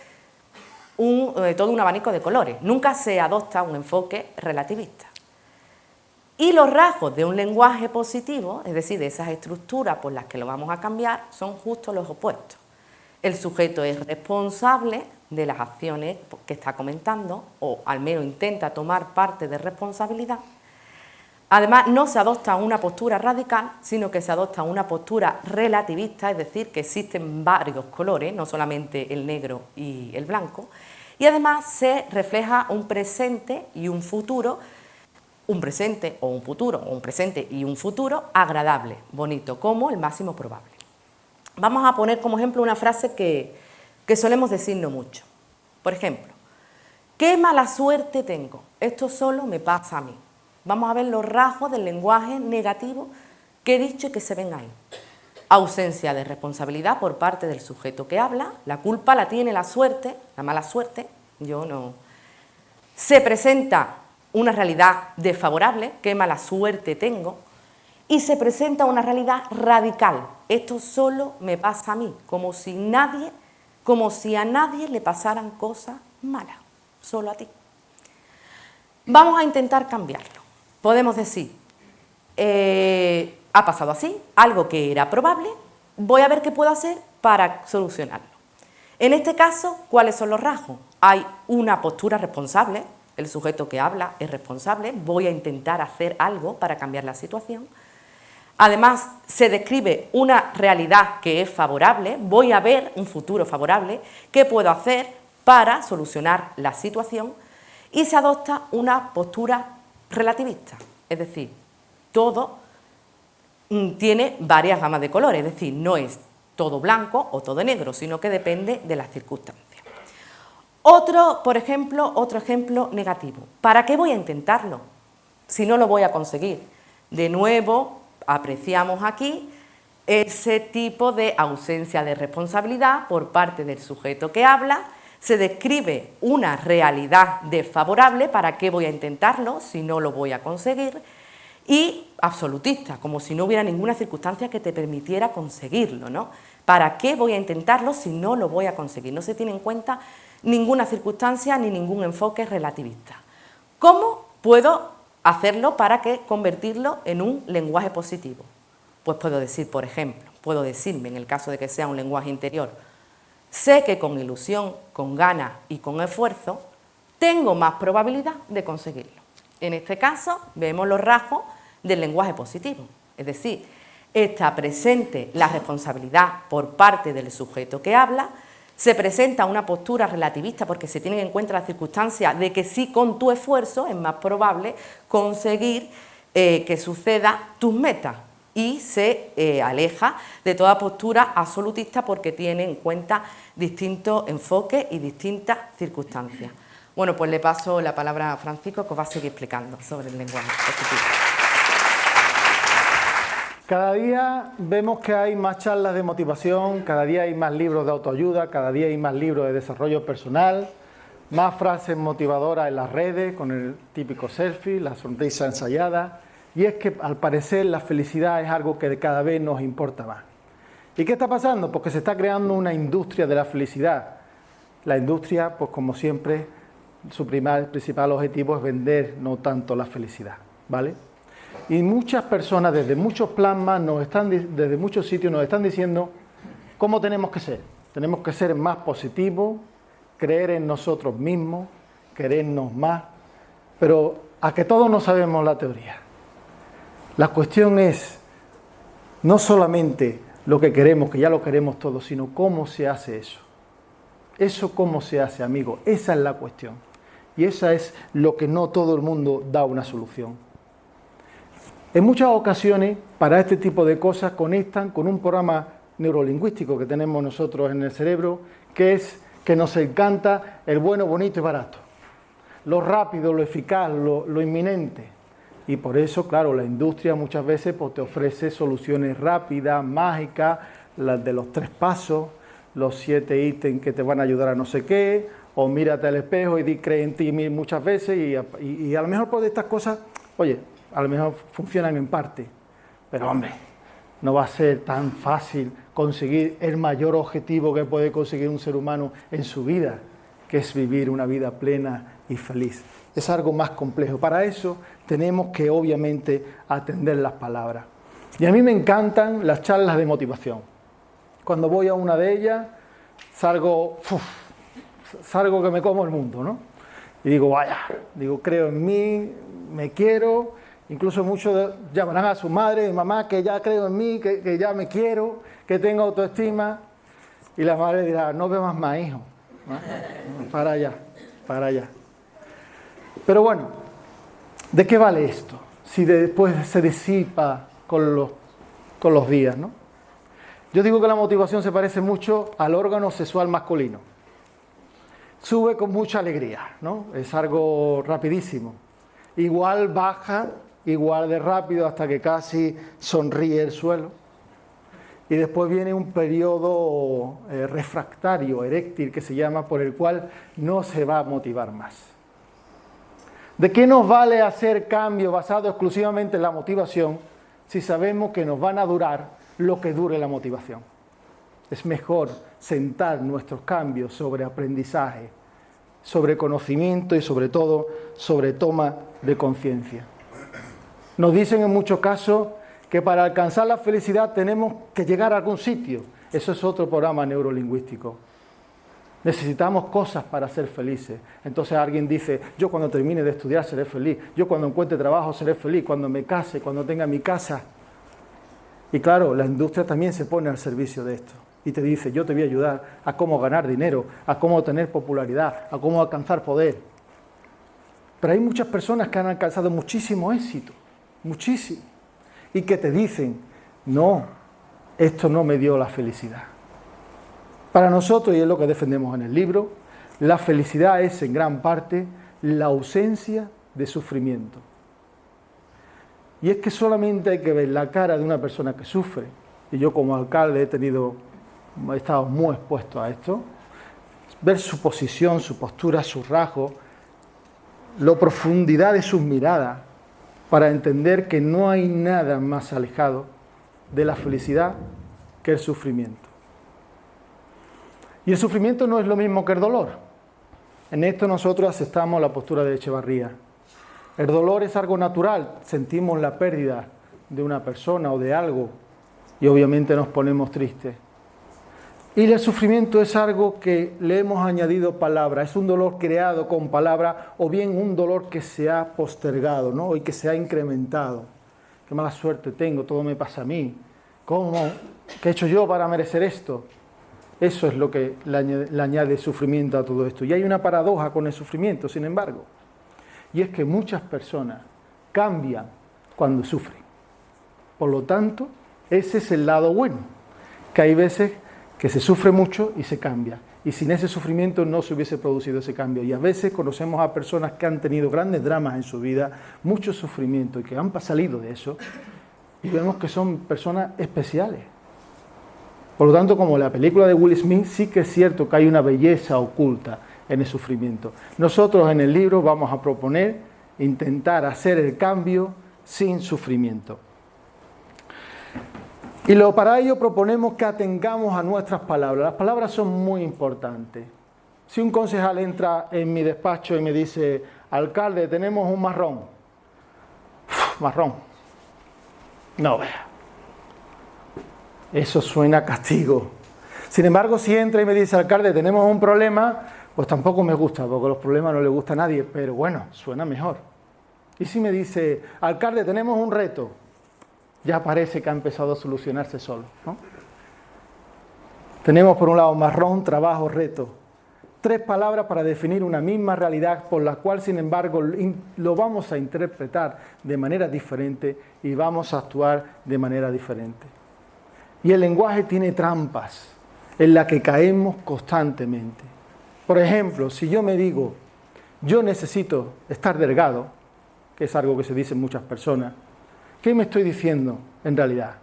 todo un abanico de colores. Nunca se adopta un enfoque relativista. Y los rasgos de un lenguaje positivo, es decir, de esas estructuras por las que lo vamos a cambiar, son justo los opuestos. El sujeto es responsable de las acciones que está comentando, o al menos intenta tomar parte de responsabilidad. Además, no se adopta una postura radical, sino que se adopta una postura relativista, es decir, que existen varios colores, no solamente el negro y el blanco, y además se refleja un presente y un futuro, un presente o un futuro, o un presente y un futuro agradable, bonito, como el máximo probable. Vamos a poner como ejemplo una frase que solemos decirnos mucho. Por ejemplo, ¿qué mala suerte tengo? Esto solo me pasa a mí. Vamos a ver los rasgos del lenguaje negativo que he dicho y que se ven ahí. Ausencia de responsabilidad por parte del sujeto que habla, la culpa la tiene la suerte, la mala suerte, yo no. Se presenta una realidad desfavorable, qué mala suerte tengo, y se presenta una realidad radical, esto solo me pasa a mí, como si a nadie le pasaran cosas malas, solo a ti. Vamos a intentar cambiarlo. Podemos decir, ha pasado así, algo que era probable, voy a ver qué puedo hacer para solucionarlo. En este caso, ¿cuáles son los rasgos? Hay una postura responsable, el sujeto que habla es responsable, voy a intentar hacer algo para cambiar la situación. Además, se describe una realidad que es favorable, voy a ver un futuro favorable, qué puedo hacer para solucionar la situación, y se adopta una postura relativista, es decir, todo tiene varias gamas de colores, es decir, no es todo blanco o todo negro, sino que depende de las circunstancias. Otro ejemplo negativo. ¿Para qué voy a intentarlo si no lo voy a conseguir? De nuevo, apreciamos aquí ese tipo de ausencia de responsabilidad por parte del sujeto que habla. Se describe una realidad desfavorable, ¿para qué voy a intentarlo si no lo voy a conseguir? Y absolutista, como si no hubiera ninguna circunstancia que te permitiera conseguirlo, ¿no? ¿Para qué voy a intentarlo si no lo voy a conseguir? No se tiene en cuenta ninguna circunstancia ni ningún enfoque relativista. ¿Cómo puedo hacerlo para convertirlo en un lenguaje positivo? Pues puedo decir, por ejemplo, puedo decirme, en el caso de que sea un lenguaje interior, sé que con ilusión, con ganas y con esfuerzo, tengo más probabilidad de conseguirlo. En este caso, vemos los rasgos del lenguaje positivo, es decir, está presente la responsabilidad por parte del sujeto que habla, se presenta una postura relativista porque se tienen en cuenta las circunstancias de que sí con tu esfuerzo es más probable conseguir que suceda tus metas, y se aleja de toda postura absolutista porque tiene en cuenta distintos enfoques y distintas circunstancias. Bueno, pues le paso la palabra a Francisco, que os va a seguir explicando sobre el lenguaje positivo. Cada día vemos que hay más charlas de motivación, cada día hay más libros de autoayuda, cada día hay más libros de desarrollo personal, más frases motivadoras en las redes, con el típico selfie, la sonrisa ensayada. Y es que al parecer la felicidad es algo que cada vez nos importa más. ¿Y qué está pasando? Porque se está creando una industria de la felicidad. La industria, pues como siempre, su principal objetivo es vender, no tanto la felicidad, ¿vale? Y muchas personas desde muchos plasmas, desde muchos sitios nos están diciendo cómo tenemos que ser. Tenemos que ser más positivos, creer en nosotros mismos, querernos más, pero a que todos no sabemos la teoría. La cuestión es no solamente lo que queremos, que ya lo queremos todos, sino cómo se hace eso. Eso cómo se hace, amigo, esa es la cuestión. Y esa es lo que no todo el mundo da una solución. En muchas ocasiones, para este tipo de cosas, conectan con un programa neurolingüístico que tenemos nosotros en el cerebro, que es que nos encanta el bueno, bonito y barato. Lo rápido, lo eficaz, lo inminente. Y por eso, claro, la industria muchas veces pues, te ofrece soluciones rápidas, mágicas, las de los 3 pasos, los 7 ítems que te van a ayudar a no sé qué, o mírate al espejo y di cree en ti muchas veces y a lo mejor por estas cosas, oye, a lo mejor funcionan en parte, pero hombre, no va a ser tan fácil conseguir el mayor objetivo que puede conseguir un ser humano en su vida, que es vivir una vida plena y feliz. Es algo más complejo. Para eso tenemos que obviamente atender las palabras. Y a mí me encantan las charlas de motivación. Cuando voy a una de ellas, salgo que me como el mundo, ¿no? Y digo, vaya, creo en mí, me quiero. Incluso muchos llamarán a su madre y mamá que ya creo en mí, que ya me quiero, que tengo autoestima. Y la madre dirá, no bemas más, hijo. ¿No? Para allá. Pero bueno, ¿de qué vale esto? Si después se disipa con los días, ¿no? Yo digo que la motivación se parece mucho al órgano sexual masculino. Sube con mucha alegría, ¿no? Es algo rapidísimo. Igual baja, igual de rápido hasta que casi sonríe el suelo. Y después viene un periodo refractario, eréctil, que se llama, por el cual no se va a motivar más. ¿De qué nos vale hacer cambios basados exclusivamente en la motivación si sabemos que nos van a durar lo que dure la motivación? Es mejor sentar nuestros cambios sobre aprendizaje, sobre conocimiento y sobre todo sobre toma de conciencia. Nos dicen en muchos casos que para alcanzar la felicidad tenemos que llegar a algún sitio. Eso es otro programa neurolingüístico. Necesitamos cosas para ser felices. Entonces alguien dice, yo cuando termine de estudiar seré feliz, yo cuando encuentre trabajo seré feliz, cuando me case, cuando tenga mi casa. Y claro, la industria también se pone al servicio de esto. Y te dice, yo te voy a ayudar a cómo ganar dinero, a cómo tener popularidad, a cómo alcanzar poder. Pero hay muchas personas que han alcanzado muchísimo éxito, muchísimo. Y que te dicen, no, esto no me dio la felicidad. Para nosotros, y es lo que defendemos en el libro, la felicidad es en gran parte la ausencia de sufrimiento. Y es que solamente hay que ver la cara de una persona que sufre, y yo como alcalde he estado muy expuesto a esto, ver su posición, su postura, sus rasgos, la profundidad de sus miradas, para entender que no hay nada más alejado de la felicidad que el sufrimiento. Y el sufrimiento no es lo mismo que el dolor. En esto nosotros aceptamos la postura de Echevarría. El dolor es algo natural, sentimos la pérdida de una persona o de algo y obviamente nos ponemos tristes. Y el sufrimiento es algo que le hemos añadido palabras, es un dolor creado con palabras o bien un dolor que se ha postergado, ¿no? Y que se ha incrementado. Qué mala suerte tengo, todo me pasa a mí. ¿Qué he hecho yo para merecer esto? Eso es lo que le añade sufrimiento a todo esto. Y hay una paradoja con el sufrimiento, sin embargo, y es que muchas personas cambian cuando sufren. Por lo tanto, ese es el lado bueno, que hay veces que se sufre mucho y se cambia. Y sin ese sufrimiento no se hubiese producido ese cambio. Y a veces conocemos a personas que han tenido grandes dramas en su vida, mucho sufrimiento y que han salido de eso, y vemos que son personas especiales. Por lo tanto, como la película de Will Smith, sí que es cierto que hay una belleza oculta en el sufrimiento. Nosotros en el libro vamos a proponer intentar hacer el cambio sin sufrimiento. Y para ello proponemos que atengamos a nuestras palabras. Las palabras son muy importantes. Si un concejal entra en mi despacho y me dice, alcalde, tenemos un marrón. Marrón. No vea. Eso suena a castigo. Sin embargo, si entra y me dice, alcalde, tenemos un problema, pues tampoco me gusta, porque los problemas no le gusta a nadie, pero bueno, suena mejor. Y si me dice, alcalde, tenemos un reto, ya parece que ha empezado a solucionarse solo, ¿no? Tenemos por un lado marrón, trabajo, reto. 3 palabras para definir una misma realidad por la cual, sin embargo, lo vamos a interpretar de manera diferente y vamos a actuar de manera diferente. Y el lenguaje tiene trampas en las que caemos constantemente. Por ejemplo, si yo me digo, yo necesito estar delgado, que es algo que se dice en muchas personas, ¿qué me estoy diciendo en realidad?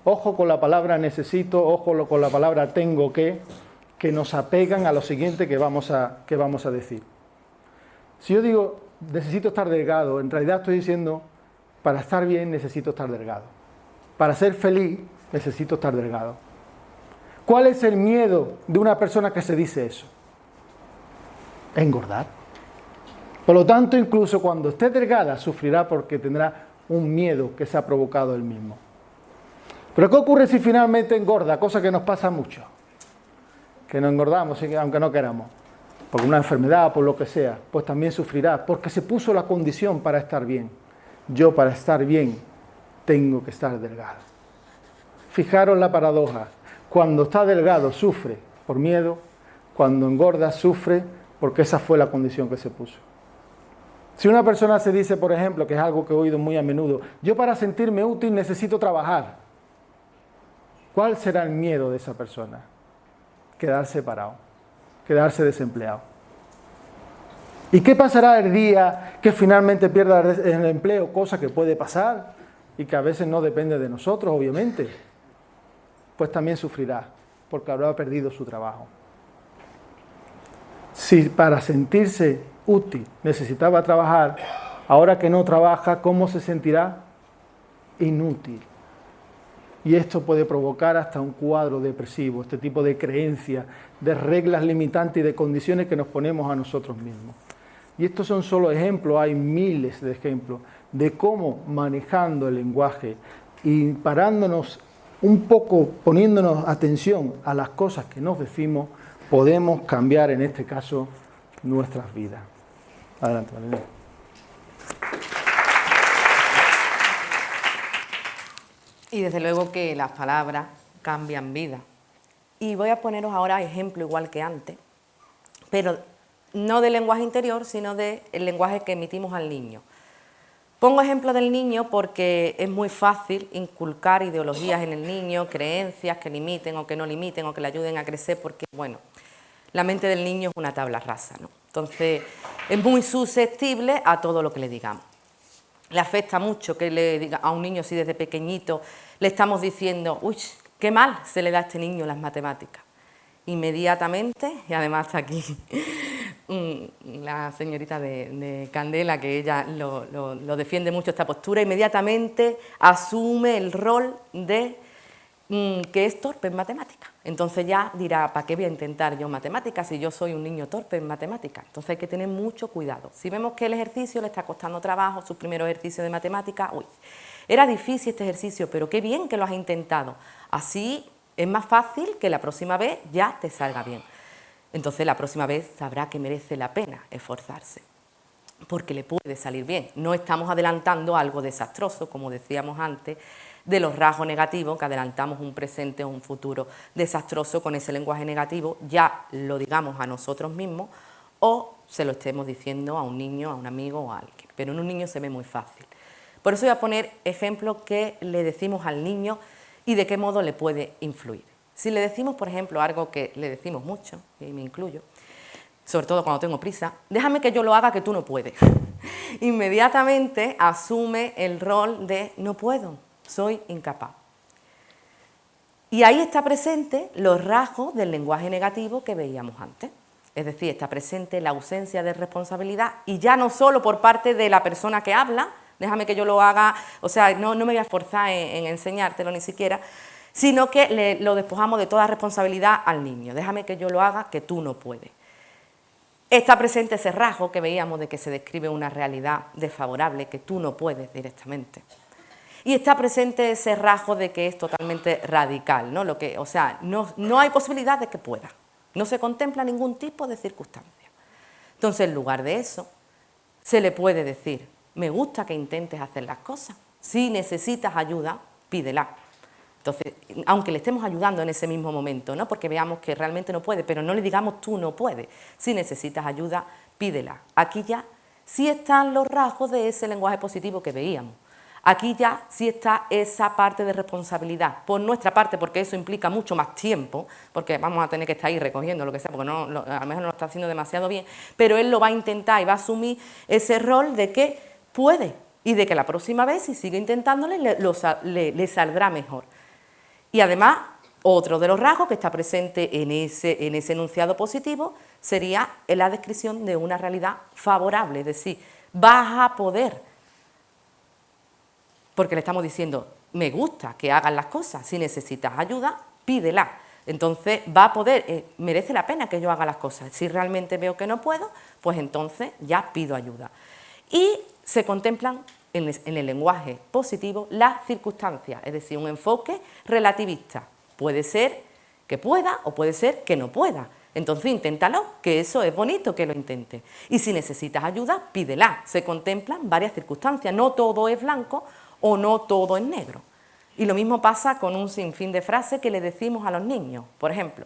Ojo con la palabra necesito, ojo con la palabra tengo que que nos apegan a lo siguiente que vamos a decir. Si yo digo, necesito estar delgado, en realidad estoy diciendo, para estar bien necesito estar delgado. Para ser feliz necesito estar delgado. ¿Cuál es el miedo de una persona que se dice eso? Engordar. Por lo tanto, incluso cuando esté delgada, sufrirá porque tendrá un miedo que se ha provocado él mismo. Pero ¿qué ocurre si finalmente engorda? Cosa que nos pasa mucho. Que no engordamos, aunque no queramos. Por una enfermedad, por lo que sea, pues también sufrirá, porque se puso la condición para estar bien. Yo, para estar bien, tengo que estar delgado. Fijaros la paradoja. Cuando está delgado, sufre por miedo. Cuando engorda, sufre porque esa fue la condición que se puso. Si una persona se dice, por ejemplo, que es algo que he oído muy a menudo, yo para sentirme útil necesito trabajar. ¿Cuál será el miedo de esa persona? Quedarse parado, quedarse desempleado. ¿Y qué pasará el día que finalmente pierda el empleo? Cosa que puede pasar y que a veces no depende de nosotros, obviamente. Pues también sufrirá, porque habrá perdido su trabajo. Si para sentirse útil necesitaba trabajar, ahora que no trabaja, ¿cómo se sentirá? Inútil. Y esto puede provocar hasta un cuadro depresivo, este tipo de creencias, de reglas limitantes y de condiciones que nos ponemos a nosotros mismos. Y estos son solo ejemplos, hay miles de ejemplos de cómo manejando el lenguaje y parándonos un poco, poniéndonos atención a las cosas que nos decimos, podemos cambiar en este caso nuestras vidas. Adelante, Marilena. Y desde luego que las palabras cambian vidas. Y voy a poneros ahora ejemplo igual que antes, pero no del lenguaje interior, sino del lenguaje que emitimos al niño. Pongo ejemplo del niño porque es muy fácil inculcar ideologías en el niño, creencias que limiten o que no limiten o que le ayuden a crecer, porque, bueno, la mente del niño es una tabla rasa, ¿no? Entonces, es muy susceptible a todo lo que le digamos. Le afecta mucho que le diga a un niño si desde pequeñito le estamos diciendo, uy, qué mal se le da a este niño las matemáticas. Inmediatamente, y además está aquí la señorita de Candela, que ella lo defiende mucho esta postura, inmediatamente asume el rol de que es torpe en matemáticas. Entonces ya dirá, ¿para qué voy a intentar yo matemáticas si yo soy un niño torpe en matemáticas? Entonces hay que tener mucho cuidado. Si vemos que el ejercicio le está costando trabajo, sus primeros ejercicios de matemáticas, uy, era difícil este ejercicio, pero qué bien que lo has intentado. Así es más fácil que la próxima vez ya te salga bien. Entonces la próxima vez sabrá que merece la pena esforzarse, porque le puede salir bien. No estamos adelantando algo desastroso, como decíamos antes, de los rasgos negativos, que adelantamos un presente o un futuro desastroso con ese lenguaje negativo, ya lo digamos a nosotros mismos o se lo estemos diciendo a un niño, a un amigo o a alguien. Pero en un niño se ve muy fácil. Por eso voy a poner ejemplos que le decimos al niño y de qué modo le puede influir. Si le decimos, por ejemplo, algo que le decimos mucho, y me incluyo, sobre todo cuando tengo prisa, déjame que yo lo haga que tú no puedes. Inmediatamente asume el rol de no puedo, soy incapaz. Y ahí está presente los rasgos del lenguaje negativo que veíamos antes. Es decir, está presente la ausencia de responsabilidad y ya no solo por parte de la persona que habla, déjame que yo lo haga, o sea, no me voy a esforzar en enseñártelo ni siquiera, sino que lo despojamos de toda responsabilidad al niño. Déjame que yo lo haga, que tú no puedes. Está presente ese rasgo que veíamos de que se describe una realidad desfavorable, que tú no puedes directamente. Y está presente ese rasgo de que es totalmente radical, ¿no? O sea, no hay posibilidad de que pueda. No se contempla ningún tipo de circunstancia. Entonces, en lugar de eso, se le puede decir, me gusta que intentes hacer las cosas. Si necesitas ayuda, pídela. Entonces, aunque le estemos ayudando en ese mismo momento, ¿no? Porque veamos que realmente no puede, pero no le digamos tú no puedes. Si necesitas ayuda, pídela. Aquí ya sí están los rasgos de ese lenguaje positivo que veíamos. Aquí ya sí está esa parte de responsabilidad por nuestra parte, porque eso implica mucho más tiempo, porque vamos a tener que estar ahí recogiendo lo que sea, porque a lo mejor no lo está haciendo demasiado bien, pero él lo va a intentar y va a asumir ese rol de que puede y de que la próxima vez, si sigue intentándole, le saldrá mejor. Y además Otro de los rasgos que está presente en ese enunciado positivo sería la descripción de una realidad favorable, es decir, vas a poder, porque le estamos diciendo, me gusta que hagas las cosas, si necesitas ayuda, pídela. Entonces va a poder, merece la pena que yo haga las cosas. Si realmente veo que no puedo, pues entonces ya pido ayuda. Y se contemplan en el lenguaje positivo las circunstancias, es decir, un enfoque relativista. Puede ser que pueda o puede ser que no pueda. Entonces inténtalo, que eso es bonito que lo intentes. Y si necesitas ayuda, pídela. Se contemplan varias circunstancias, no todo es blanco o no todo es negro. Y lo mismo pasa con un sinfín de frases que le decimos a los niños. Por ejemplo,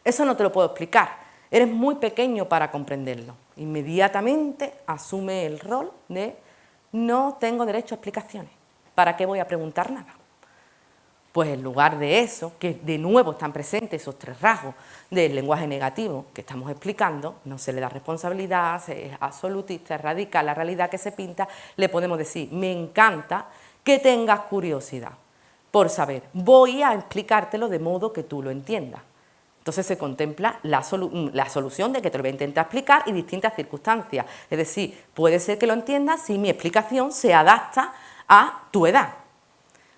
eso no te lo puedo explicar, eres muy pequeño para comprenderlo. Inmediatamente asume el rol de no tengo derecho a explicaciones, ¿para qué voy a preguntar nada? Pues en lugar de eso, que de nuevo están presentes esos tres rasgos del lenguaje negativo que estamos explicando, no se le da responsabilidad, es absolutista, es radical, la realidad que se pinta, le podemos decir, me encanta que tengas curiosidad por saber, voy a explicártelo de modo que tú lo entiendas. Entonces se contempla la solución de que te lo voy a intentar explicar y distintas circunstancias. Es decir, puede ser que lo entiendas si mi explicación se adapta a tu edad.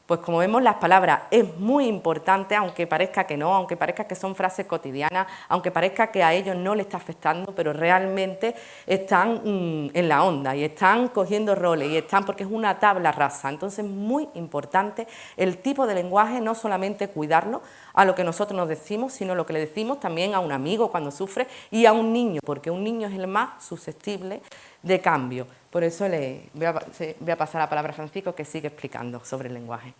Pues como vemos, las palabras es muy importante, aunque parezca que no, aunque parezca que son frases cotidianas, aunque parezca que a ellos no les está afectando, pero realmente están en la onda y están cogiendo roles y están porque es una tabla rasa. Entonces es muy importante el tipo de lenguaje, no solamente cuidarlo a lo que nosotros nos decimos, sino lo que le decimos también a un amigo cuando sufre y a un niño, porque un niño es el más susceptible de cambio. Por eso le voy a pasar la palabra a Francisco, que sigue explicando sobre el lenguaje.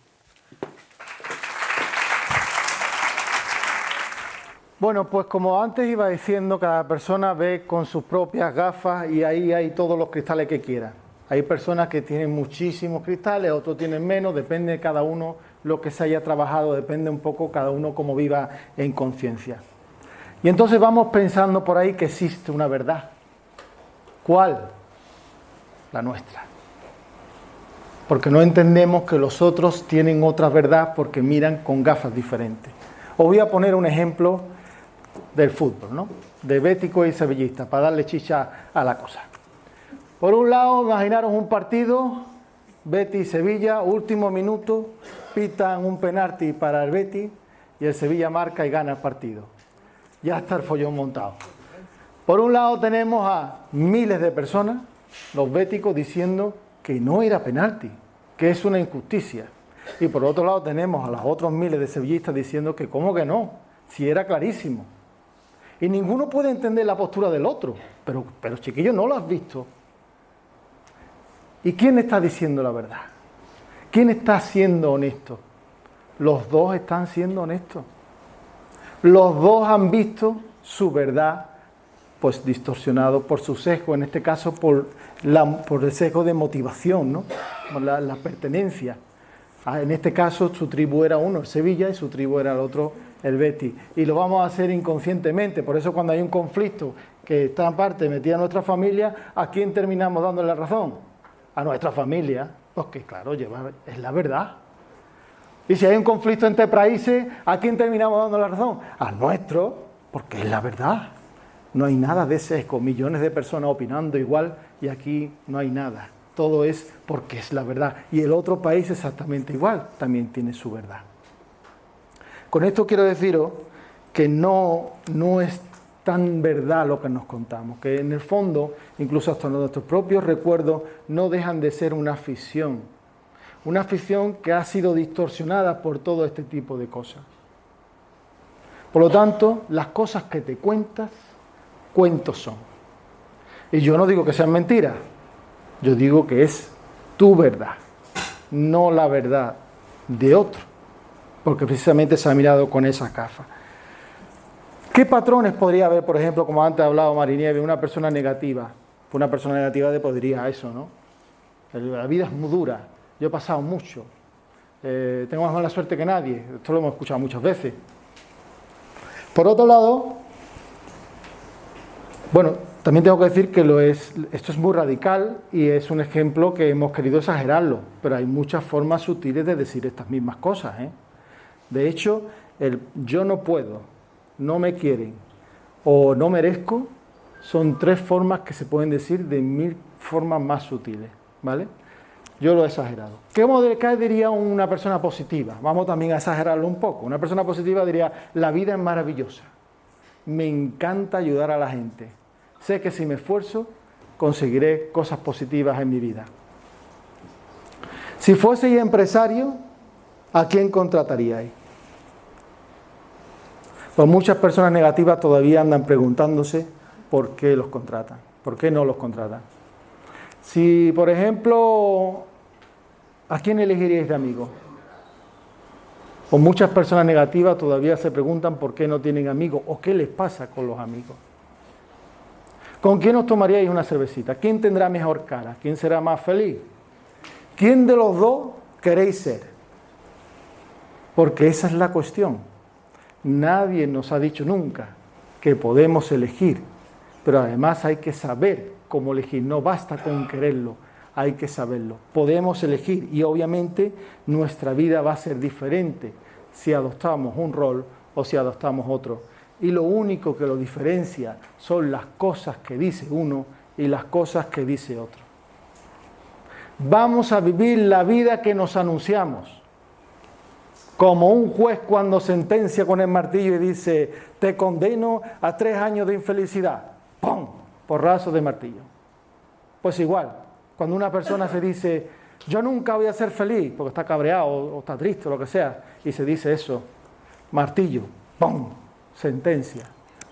Bueno, pues como antes iba diciendo, cada persona ve con sus propias gafas y ahí hay todos los cristales que quiera. Hay personas que tienen muchísimos cristales, otros tienen menos, depende de cada uno lo que se haya trabajado, depende un poco cada uno cómo viva en conciencia. Y entonces vamos pensando por ahí que existe una verdad. ¿Cuál? La nuestra. Porque no entendemos que los otros tienen otra verdad porque miran con gafas diferentes. Os voy a poner un ejemplo del fútbol, ¿no? De bético y sevillista, para darle chicha a la cosa. Por un lado, imaginaros un partido, Betis-Sevilla, último minuto, pitan un penalti para el Betis y el Sevilla marca y gana el partido. Ya está el follón montado. Por un lado tenemos a miles de personas, los béticos, diciendo que no era penalti, que es una injusticia. Y por otro lado tenemos a los otros miles de sevillistas diciendo que cómo que no, si era clarísimo. Y ninguno puede entender la postura del otro, pero chiquillo, no lo has visto. ¿Y quién está diciendo la verdad? ¿Quién está siendo honesto? Los dos están siendo honestos. Los dos han visto su verdad pues distorsionado por su sesgo, en este caso por el sesgo de motivación, ¿no? La pertenencia. En este caso su tribu era uno, el Sevilla, y su tribu era el otro, el Betis. Y lo vamos a hacer inconscientemente, por eso cuando hay un conflicto que está en parte metida a nuestra familia, ¿a quién terminamos dándole la razón? A nuestra familia, porque claro, es la verdad. Y si hay un conflicto entre países, ¿a quién terminamos dando la razón? Al nuestro, porque es la verdad. No hay nada de sesgo, millones de personas opinando igual y aquí no hay nada. Todo es porque es la verdad. Y el otro país exactamente igual, también tiene su verdad. Con esto quiero deciros que no es tan verdad lo que nos contamos, que en el fondo, incluso hasta nuestros propios recuerdos, no dejan de ser una ficción que ha sido distorsionada por todo este tipo de cosas. Por lo tanto, las cosas que te cuentas, cuentos son. Y yo no digo que sean mentiras, yo digo que es tu verdad, no la verdad de otro, porque precisamente se ha mirado con esas gafas. ¿Qué patrones podría haber, por ejemplo, como antes ha hablado Marinieve, una persona negativa? Pues una persona negativa podría eso, ¿no? La vida es muy dura, yo he pasado mucho, tengo más mala suerte que nadie, esto lo hemos escuchado muchas veces. Por otro lado, bueno, también tengo que decir que esto es muy radical y es un ejemplo que hemos querido exagerarlo, pero hay muchas formas sutiles de decir estas mismas cosas, ¿eh? De hecho, el yo no puedo, no me quieren o no merezco son 3 formas que se pueden decir de 1000 formas más sutiles, ¿vale? Yo lo he exagerado. ¿Qué diría una persona positiva? Vamos también a exagerarlo un poco. Una persona positiva diría, la vida es maravillosa. Me encanta ayudar a la gente. Sé que si me esfuerzo, conseguiré cosas positivas en mi vida. Si fueseis empresario, ¿a quién contrataríais? Pues muchas personas negativas todavía andan preguntándose por qué los contratan, por qué no los contratan. Si, por ejemplo, ¿a quién elegiríais de amigo? Pues muchas personas negativas todavía se preguntan por qué no tienen amigos o qué les pasa con los amigos. ¿Con quién os tomaríais una cervecita? ¿Quién tendrá mejor cara? ¿Quién será más feliz? ¿Quién de los dos queréis ser? Porque esa es la cuestión. Nadie nos ha dicho nunca que podemos elegir, pero además hay que saber cómo elegir. No basta con quererlo, hay que saberlo. Podemos elegir y obviamente nuestra vida va a ser diferente si adoptamos un rol o si adoptamos otro. Y lo único que lo diferencia son las cosas que dice uno y las cosas que dice otro. Vamos a vivir la vida que nos anunciamos. Como un juez cuando sentencia con el martillo y dice, te condeno a 3 años de infelicidad. ¡Pum! Porrazo de martillo. Pues igual, cuando una persona se dice, yo nunca voy a ser feliz, porque está cabreado o está triste o lo que sea, y se dice eso, martillo, ¡pum! Sentencia.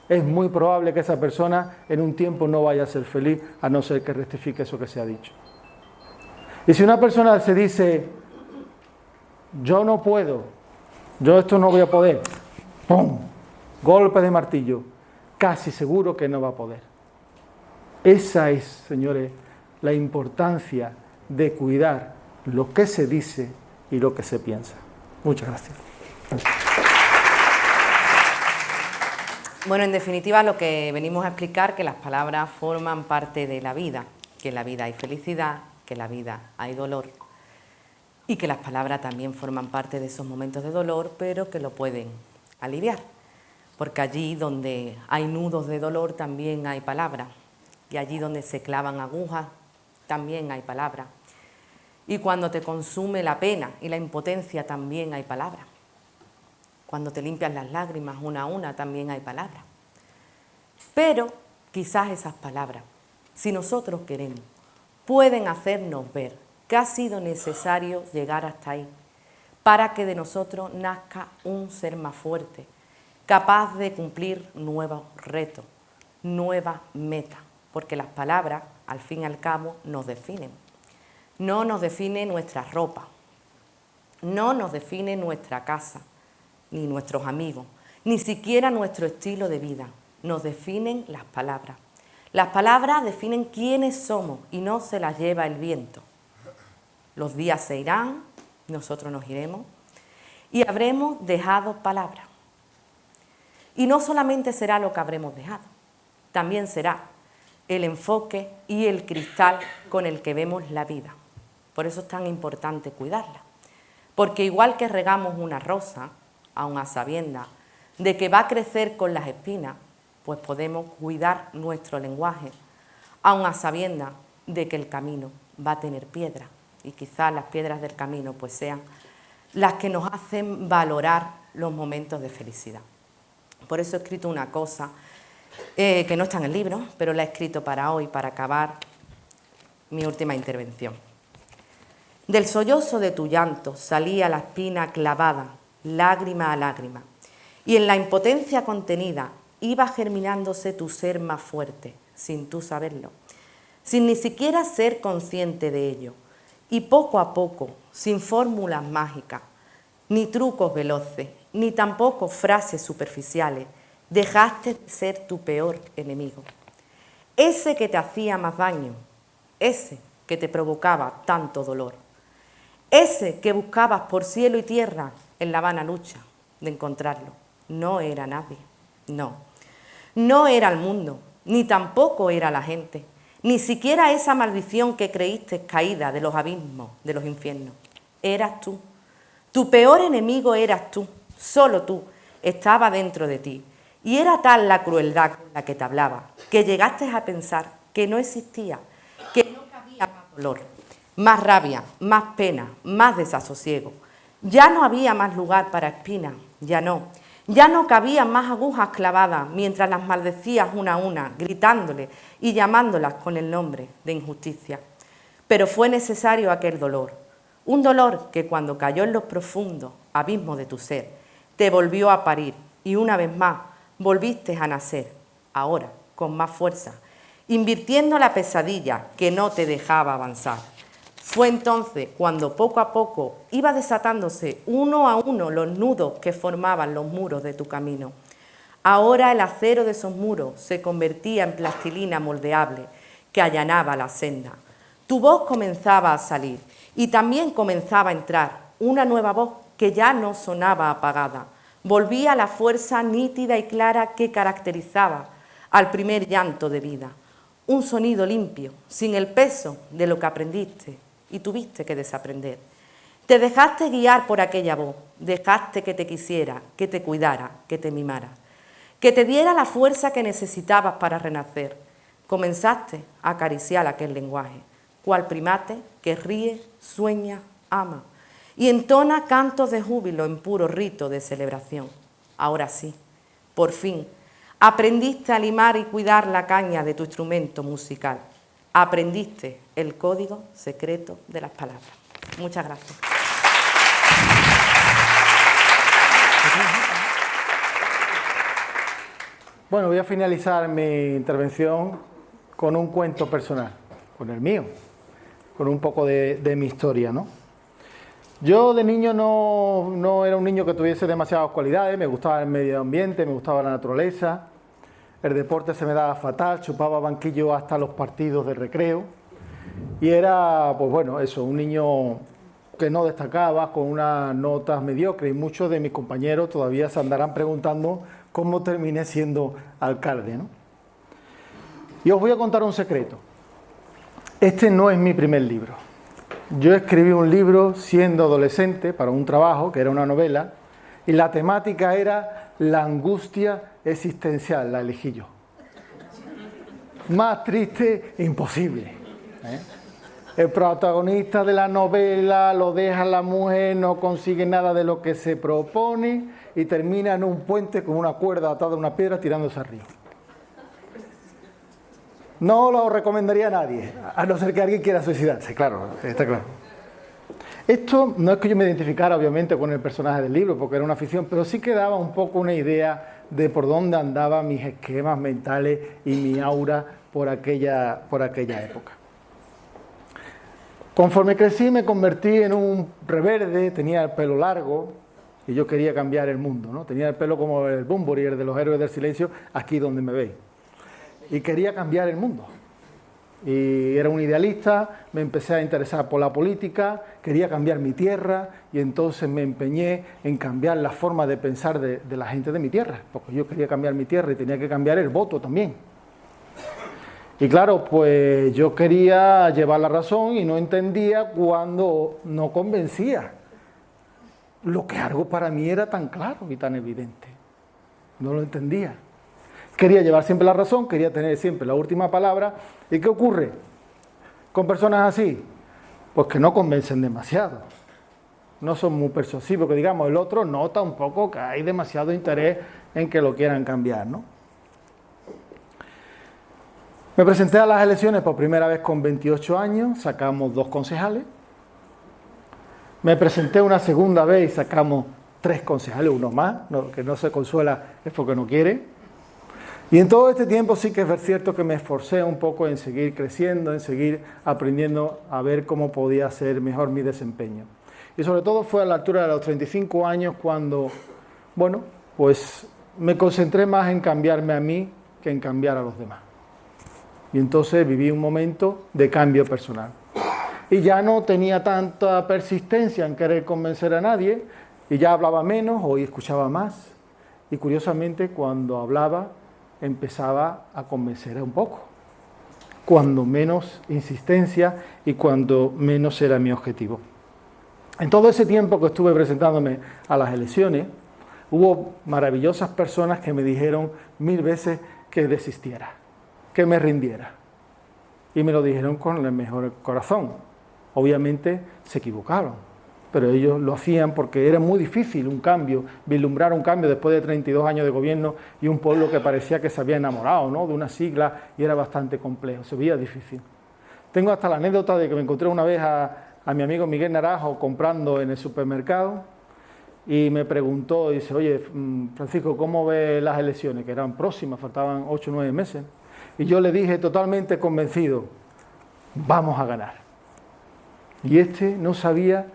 Es muy probable que esa persona en un tiempo no vaya a ser feliz, a no ser que rectifique eso que se ha dicho. Y si una persona se dice, yo no puedo, yo esto no voy a poder, ¡pum! Golpe de martillo, casi seguro que no va a poder. Esa es, señores, la importancia de cuidar lo que se dice y lo que se piensa. Muchas gracias. Bueno, en definitiva, lo que venimos a explicar, que las palabras forman parte de la vida, que en la vida hay felicidad, que en la vida hay dolor y que las palabras también forman parte de esos momentos de dolor, pero que lo pueden aliviar, porque allí donde hay nudos de dolor también hay palabras, y allí donde se clavan agujas también hay palabras, y cuando te consume la pena y la impotencia también hay palabras. Cuando te limpias las lágrimas una a una también hay palabras. Pero quizás esas palabras, si nosotros queremos, pueden hacernos ver que ha sido necesario llegar hasta ahí para que de nosotros nazca un ser más fuerte, capaz de cumplir nuevos retos, nuevas metas, porque las palabras, al fin y al cabo, nos definen. No nos define nuestra ropa, no nos define nuestra casa, ni nuestros amigos, ni siquiera nuestro estilo de vida. Nos definen las palabras. Las palabras definen quiénes somos y no se las lleva el viento. Los días se irán, nosotros nos iremos y habremos dejado palabras. Y no solamente será lo que habremos dejado, también será el enfoque y el cristal con el que vemos la vida. Por eso es tan importante cuidarla. Porque igual que regamos una rosa, aun a sabiendas de que va a crecer con las espinas, pues podemos cuidar nuestro lenguaje, aun a sabiendas de que el camino va a tener piedras, y quizás las piedras del camino pues sean las que nos hacen valorar los momentos de felicidad. Por eso he escrito una cosa que no está en el libro, pero la he escrito para hoy, para acabar mi última intervención. Del sollozo de tu llanto salía la espina clavada, lágrima a lágrima, y en la impotencia contenida iba germinándose tu ser más fuerte, sin tú saberlo, sin ni siquiera ser consciente de ello, y poco a poco, sin fórmulas mágicas, ni trucos veloces, ni tampoco frases superficiales, dejaste de ser tu peor enemigo. Ese que te hacía más daño, ese que te provocaba tanto dolor, ese que buscabas por cielo y tierra en la vana lucha de encontrarlo, no era nadie, no era el mundo, ni tampoco era la gente, ni siquiera esa maldición que creíste caída de los abismos, de los infiernos. Eras tú, tu peor enemigo eras tú, solo tú, estaba dentro de ti. Y era tal la crueldad con la que te hablaba, que llegaste a pensar que no existía, que no cabía más dolor, más rabia, más pena, más desasosiego. Ya no había más lugar para espinas, ya no cabían más agujas clavadas mientras las maldecías una a una, gritándole y llamándolas con el nombre de injusticia. Pero fue necesario aquel dolor, un dolor que cuando cayó en los profundos abismos de tu ser, te volvió a parir y una vez más volviste a nacer, ahora con más fuerza, invirtiendo la pesadilla que no te dejaba avanzar. Fue entonces cuando poco a poco iba desatándose uno a uno los nudos que formaban los muros de tu camino. Ahora el acero de esos muros se convertía en plastilina moldeable que allanaba la senda. Tu voz comenzaba a salir y también comenzaba a entrar una nueva voz que ya no sonaba apagada. Volvía la fuerza nítida y clara que caracterizaba al primer llanto de vida. Un sonido limpio, sin el peso de lo que aprendiste y tuviste que desaprender. Te dejaste guiar por aquella voz, dejaste que te quisiera, que te cuidara, que te mimara, que te diera la fuerza que necesitabas para renacer. Comenzaste a acariciar aquel lenguaje, cual primate que ríe, sueña, ama, y entona cantos de júbilo en puro rito de celebración. Ahora sí, por fin, aprendiste a limar y cuidar la caña de tu instrumento musical. Aprendiste el código secreto de las palabras. Muchas gracias. Bueno, voy a finalizar mi intervención con un cuento personal, con el mío, con un poco de mi historia, ¿no? Yo de niño no era un niño que tuviese demasiadas cualidades, me gustaba el medio ambiente, me gustaba la naturaleza, el deporte se me daba fatal, chupaba banquillo hasta los partidos de recreo y era, pues bueno, eso, un niño que no destacaba, con unas notas mediocres, y muchos de mis compañeros todavía se andarán preguntando cómo terminé siendo alcalde, ¿no? Y os voy a contar un secreto. Este no es mi primer libro. Yo escribí un libro siendo adolescente para un trabajo, que era una novela, y la temática era la angustia existencial, la elegí yo. Más triste, imposible, ¿eh? El protagonista de la novela lo deja la mujer, no consigue nada de lo que se propone y termina en un puente con una cuerda atada a una piedra tirándose al río. No lo recomendaría a nadie, a no ser que alguien quiera suicidarse, claro, está claro. Esto no es que yo me identificara obviamente con el personaje del libro, porque era una ficción, pero sí que daba un poco una idea de por dónde andaban mis esquemas mentales y mi aura por aquella época. Conforme crecí me convertí en un reverde, tenía el pelo largo y yo quería cambiar el mundo, ¿no? Tenía el pelo como el Bunbury, el de los héroes del silencio, aquí donde me veis. Y quería cambiar el mundo. Y era un idealista, me empecé a interesar por la política, quería cambiar mi tierra y entonces me empeñé en cambiar la forma de pensar de la gente de mi tierra, porque yo quería cambiar mi tierra y tenía que cambiar el voto también. Y claro, pues yo quería llevar la razón y no entendía cuando no convencía. Lo que algo para mí era tan claro y tan evidente. No lo entendía. Quería llevar siempre la razón, quería tener siempre la última palabra. ¿Y qué ocurre con personas así? Pues que no convencen demasiado. No son muy persuasivos, que digamos, el otro nota un poco que hay demasiado interés en que lo quieran cambiar, ¿no? Me presenté a las elecciones por primera vez con 28 años, sacamos 2 concejales. Me presenté una segunda vez y sacamos 3 concejales, uno más, que no se consuela es porque no quiere. Y en todo este tiempo sí que es cierto que me esforcé un poco en seguir creciendo, en seguir aprendiendo a ver cómo podía hacer mejor mi desempeño. Y sobre todo fue a la altura de los 35 años cuando, bueno, pues me concentré más en cambiarme a mí que en cambiar a los demás. Y entonces viví un momento de cambio personal. Y ya no tenía tanta persistencia en querer convencer a nadie, y ya hablaba menos, hoy escuchaba más. Y curiosamente, cuando hablaba, empezaba a convencer un poco. Cuando menos insistencia y cuando menos era mi objetivo. En todo ese tiempo que estuve presentándome a las elecciones, Hubo maravillosas personas que me dijeron 1000 veces que desistiera, que me rindiera. Y me lo dijeron con el mejor corazón. Obviamente se equivocaron, pero ellos lo hacían porque era muy difícil un cambio, vislumbrar un cambio después de 32 años de gobierno y un pueblo que parecía que se había enamorado, ¿no?, de una sigla, y era bastante complejo, se veía difícil. Tengo hasta la anécdota de que me encontré una vez a mi amigo Miguel Naranjo comprando en el supermercado y me preguntó, dice, oye, Francisco, ¿cómo ves las elecciones? Que eran próximas, faltaban 8 o 9 meses. Y yo le dije totalmente convencido, vamos a ganar. Y este no sabía,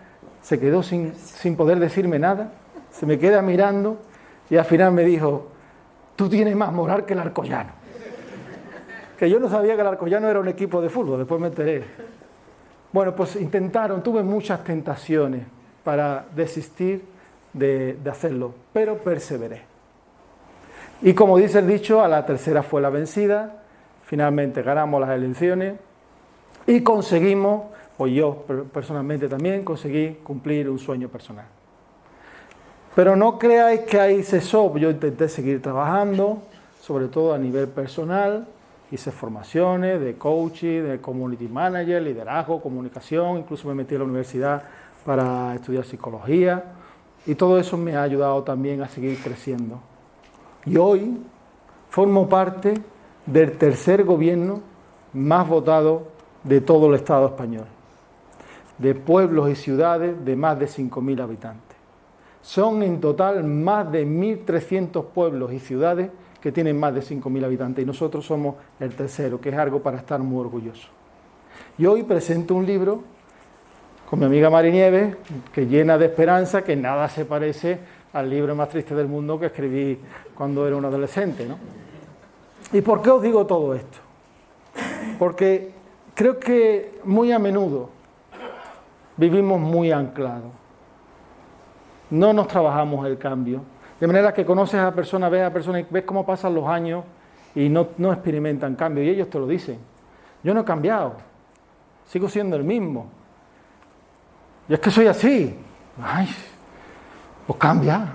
se quedó sin poder decirme nada, se me queda mirando y al final me dijo, tú tienes más moral que el Alcoyano. Que yo no sabía que el Alcoyano era un equipo de fútbol, después me enteré. Bueno, pues intentaron, tuve muchas tentaciones para desistir de hacerlo, pero perseveré. Y como dice el dicho, a la tercera fue la vencida, finalmente ganamos las elecciones y conseguimos, o yo personalmente también, conseguí cumplir un sueño personal. Pero no creáis que ahí cesó, yo intenté seguir trabajando, sobre todo a nivel personal, hice formaciones de coaching, de community manager, liderazgo, comunicación, incluso me metí a la universidad para estudiar psicología y todo eso me ha ayudado también a seguir creciendo. Y hoy formo parte del tercer gobierno más votado de todo el Estado español, de pueblos y ciudades de más de 5.000 habitantes. Son en total más de 1.300 pueblos y ciudades que tienen más de 5.000 habitantes y nosotros somos el tercero, que es algo para estar muy orgulloso. Y hoy presento un libro con mi amiga Mari Nieves, que llena de esperanza, que nada se parece al libro más triste del mundo que escribí cuando era un adolescente, ¿no? ¿Y por qué os digo todo esto? Porque creo que muy a menudo vivimos muy anclados. No nos trabajamos el cambio. De manera que conoces a personas, ves a personas y ves cómo pasan los años y no experimentan cambio. Y ellos te lo dicen. Yo no he cambiado. Sigo siendo el mismo. Y es que soy así. Ay, pues cambia.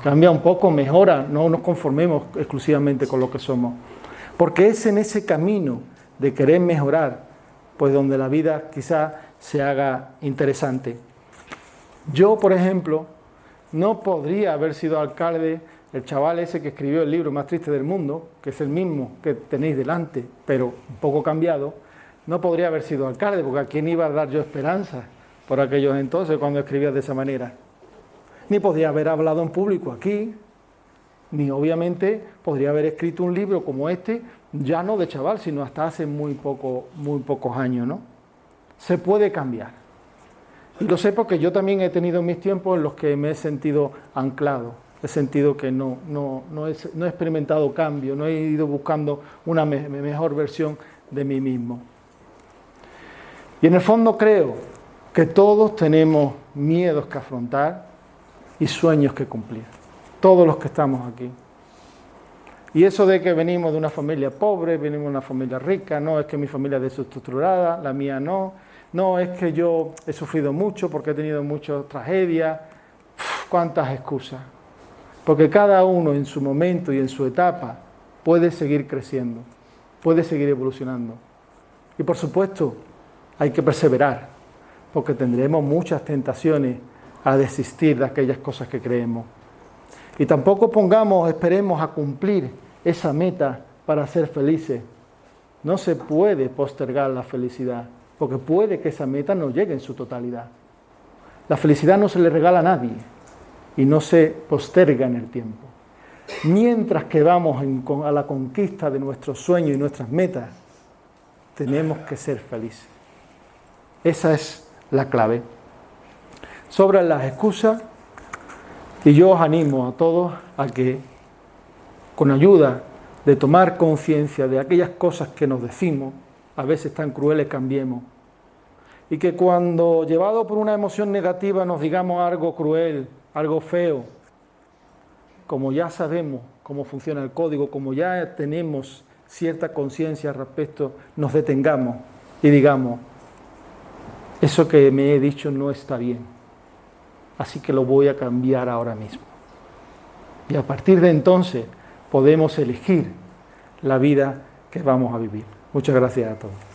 Cambia un poco, mejora. No nos conformemos exclusivamente con lo que somos. Porque es en ese camino de querer mejorar, pues donde la vida quizás se haga interesante. Yo, por ejemplo, no podría haber sido alcalde, el chaval ese que escribió el libro más triste del mundo, que es el mismo que tenéis delante, pero un poco cambiado, no podría haber sido alcalde, porque ¿a quién iba a dar yo esperanza por aquellos entonces cuando escribía de esa manera? Ni podría haber hablado en público aquí, ni obviamente podría haber escrito un libro como este, ya no de chaval, sino hasta hace muy pocos años, ¿no? Se puede cambiar. Y lo sé porque yo también he tenido mis tiempos en los que me he sentido anclado, he sentido que no he experimentado cambio, no he ido buscando una mejor versión de mí mismo. Y en el fondo creo que todos tenemos miedos que afrontar y sueños que cumplir, todos los que estamos aquí. Y eso de que venimos de una familia pobre, venimos de una familia rica, no es que mi familia es desestructurada, la mía no. No, es que yo he sufrido mucho porque he tenido muchas tragedias. ¿Cuántas excusas? Porque cada uno en su momento y en su etapa puede seguir creciendo, puede seguir evolucionando. Y por supuesto, hay que perseverar, porque tendremos muchas tentaciones a desistir de aquellas cosas que creemos. Y tampoco esperemos a cumplir esa meta para ser felices. No se puede postergar la felicidad, porque puede que esa meta no llegue en su totalidad. La felicidad no se le regala a nadie y no se posterga en el tiempo. Mientras que vamos a la conquista de nuestros sueños y nuestras metas, tenemos que ser felices. Esa es la clave. Sobran las excusas y yo os animo a todos a que, con ayuda de tomar conciencia de aquellas cosas que nos decimos, a veces tan crueles, cambiemos. Y que cuando, llevado por una emoción negativa, nos digamos algo cruel, algo feo, como ya sabemos cómo funciona el código, como ya tenemos cierta conciencia al respecto, nos detengamos y digamos, eso que me he dicho no está bien, así que lo voy a cambiar ahora mismo. Y a partir de entonces podemos elegir la vida que vamos a vivir. Muchas gracias a todos.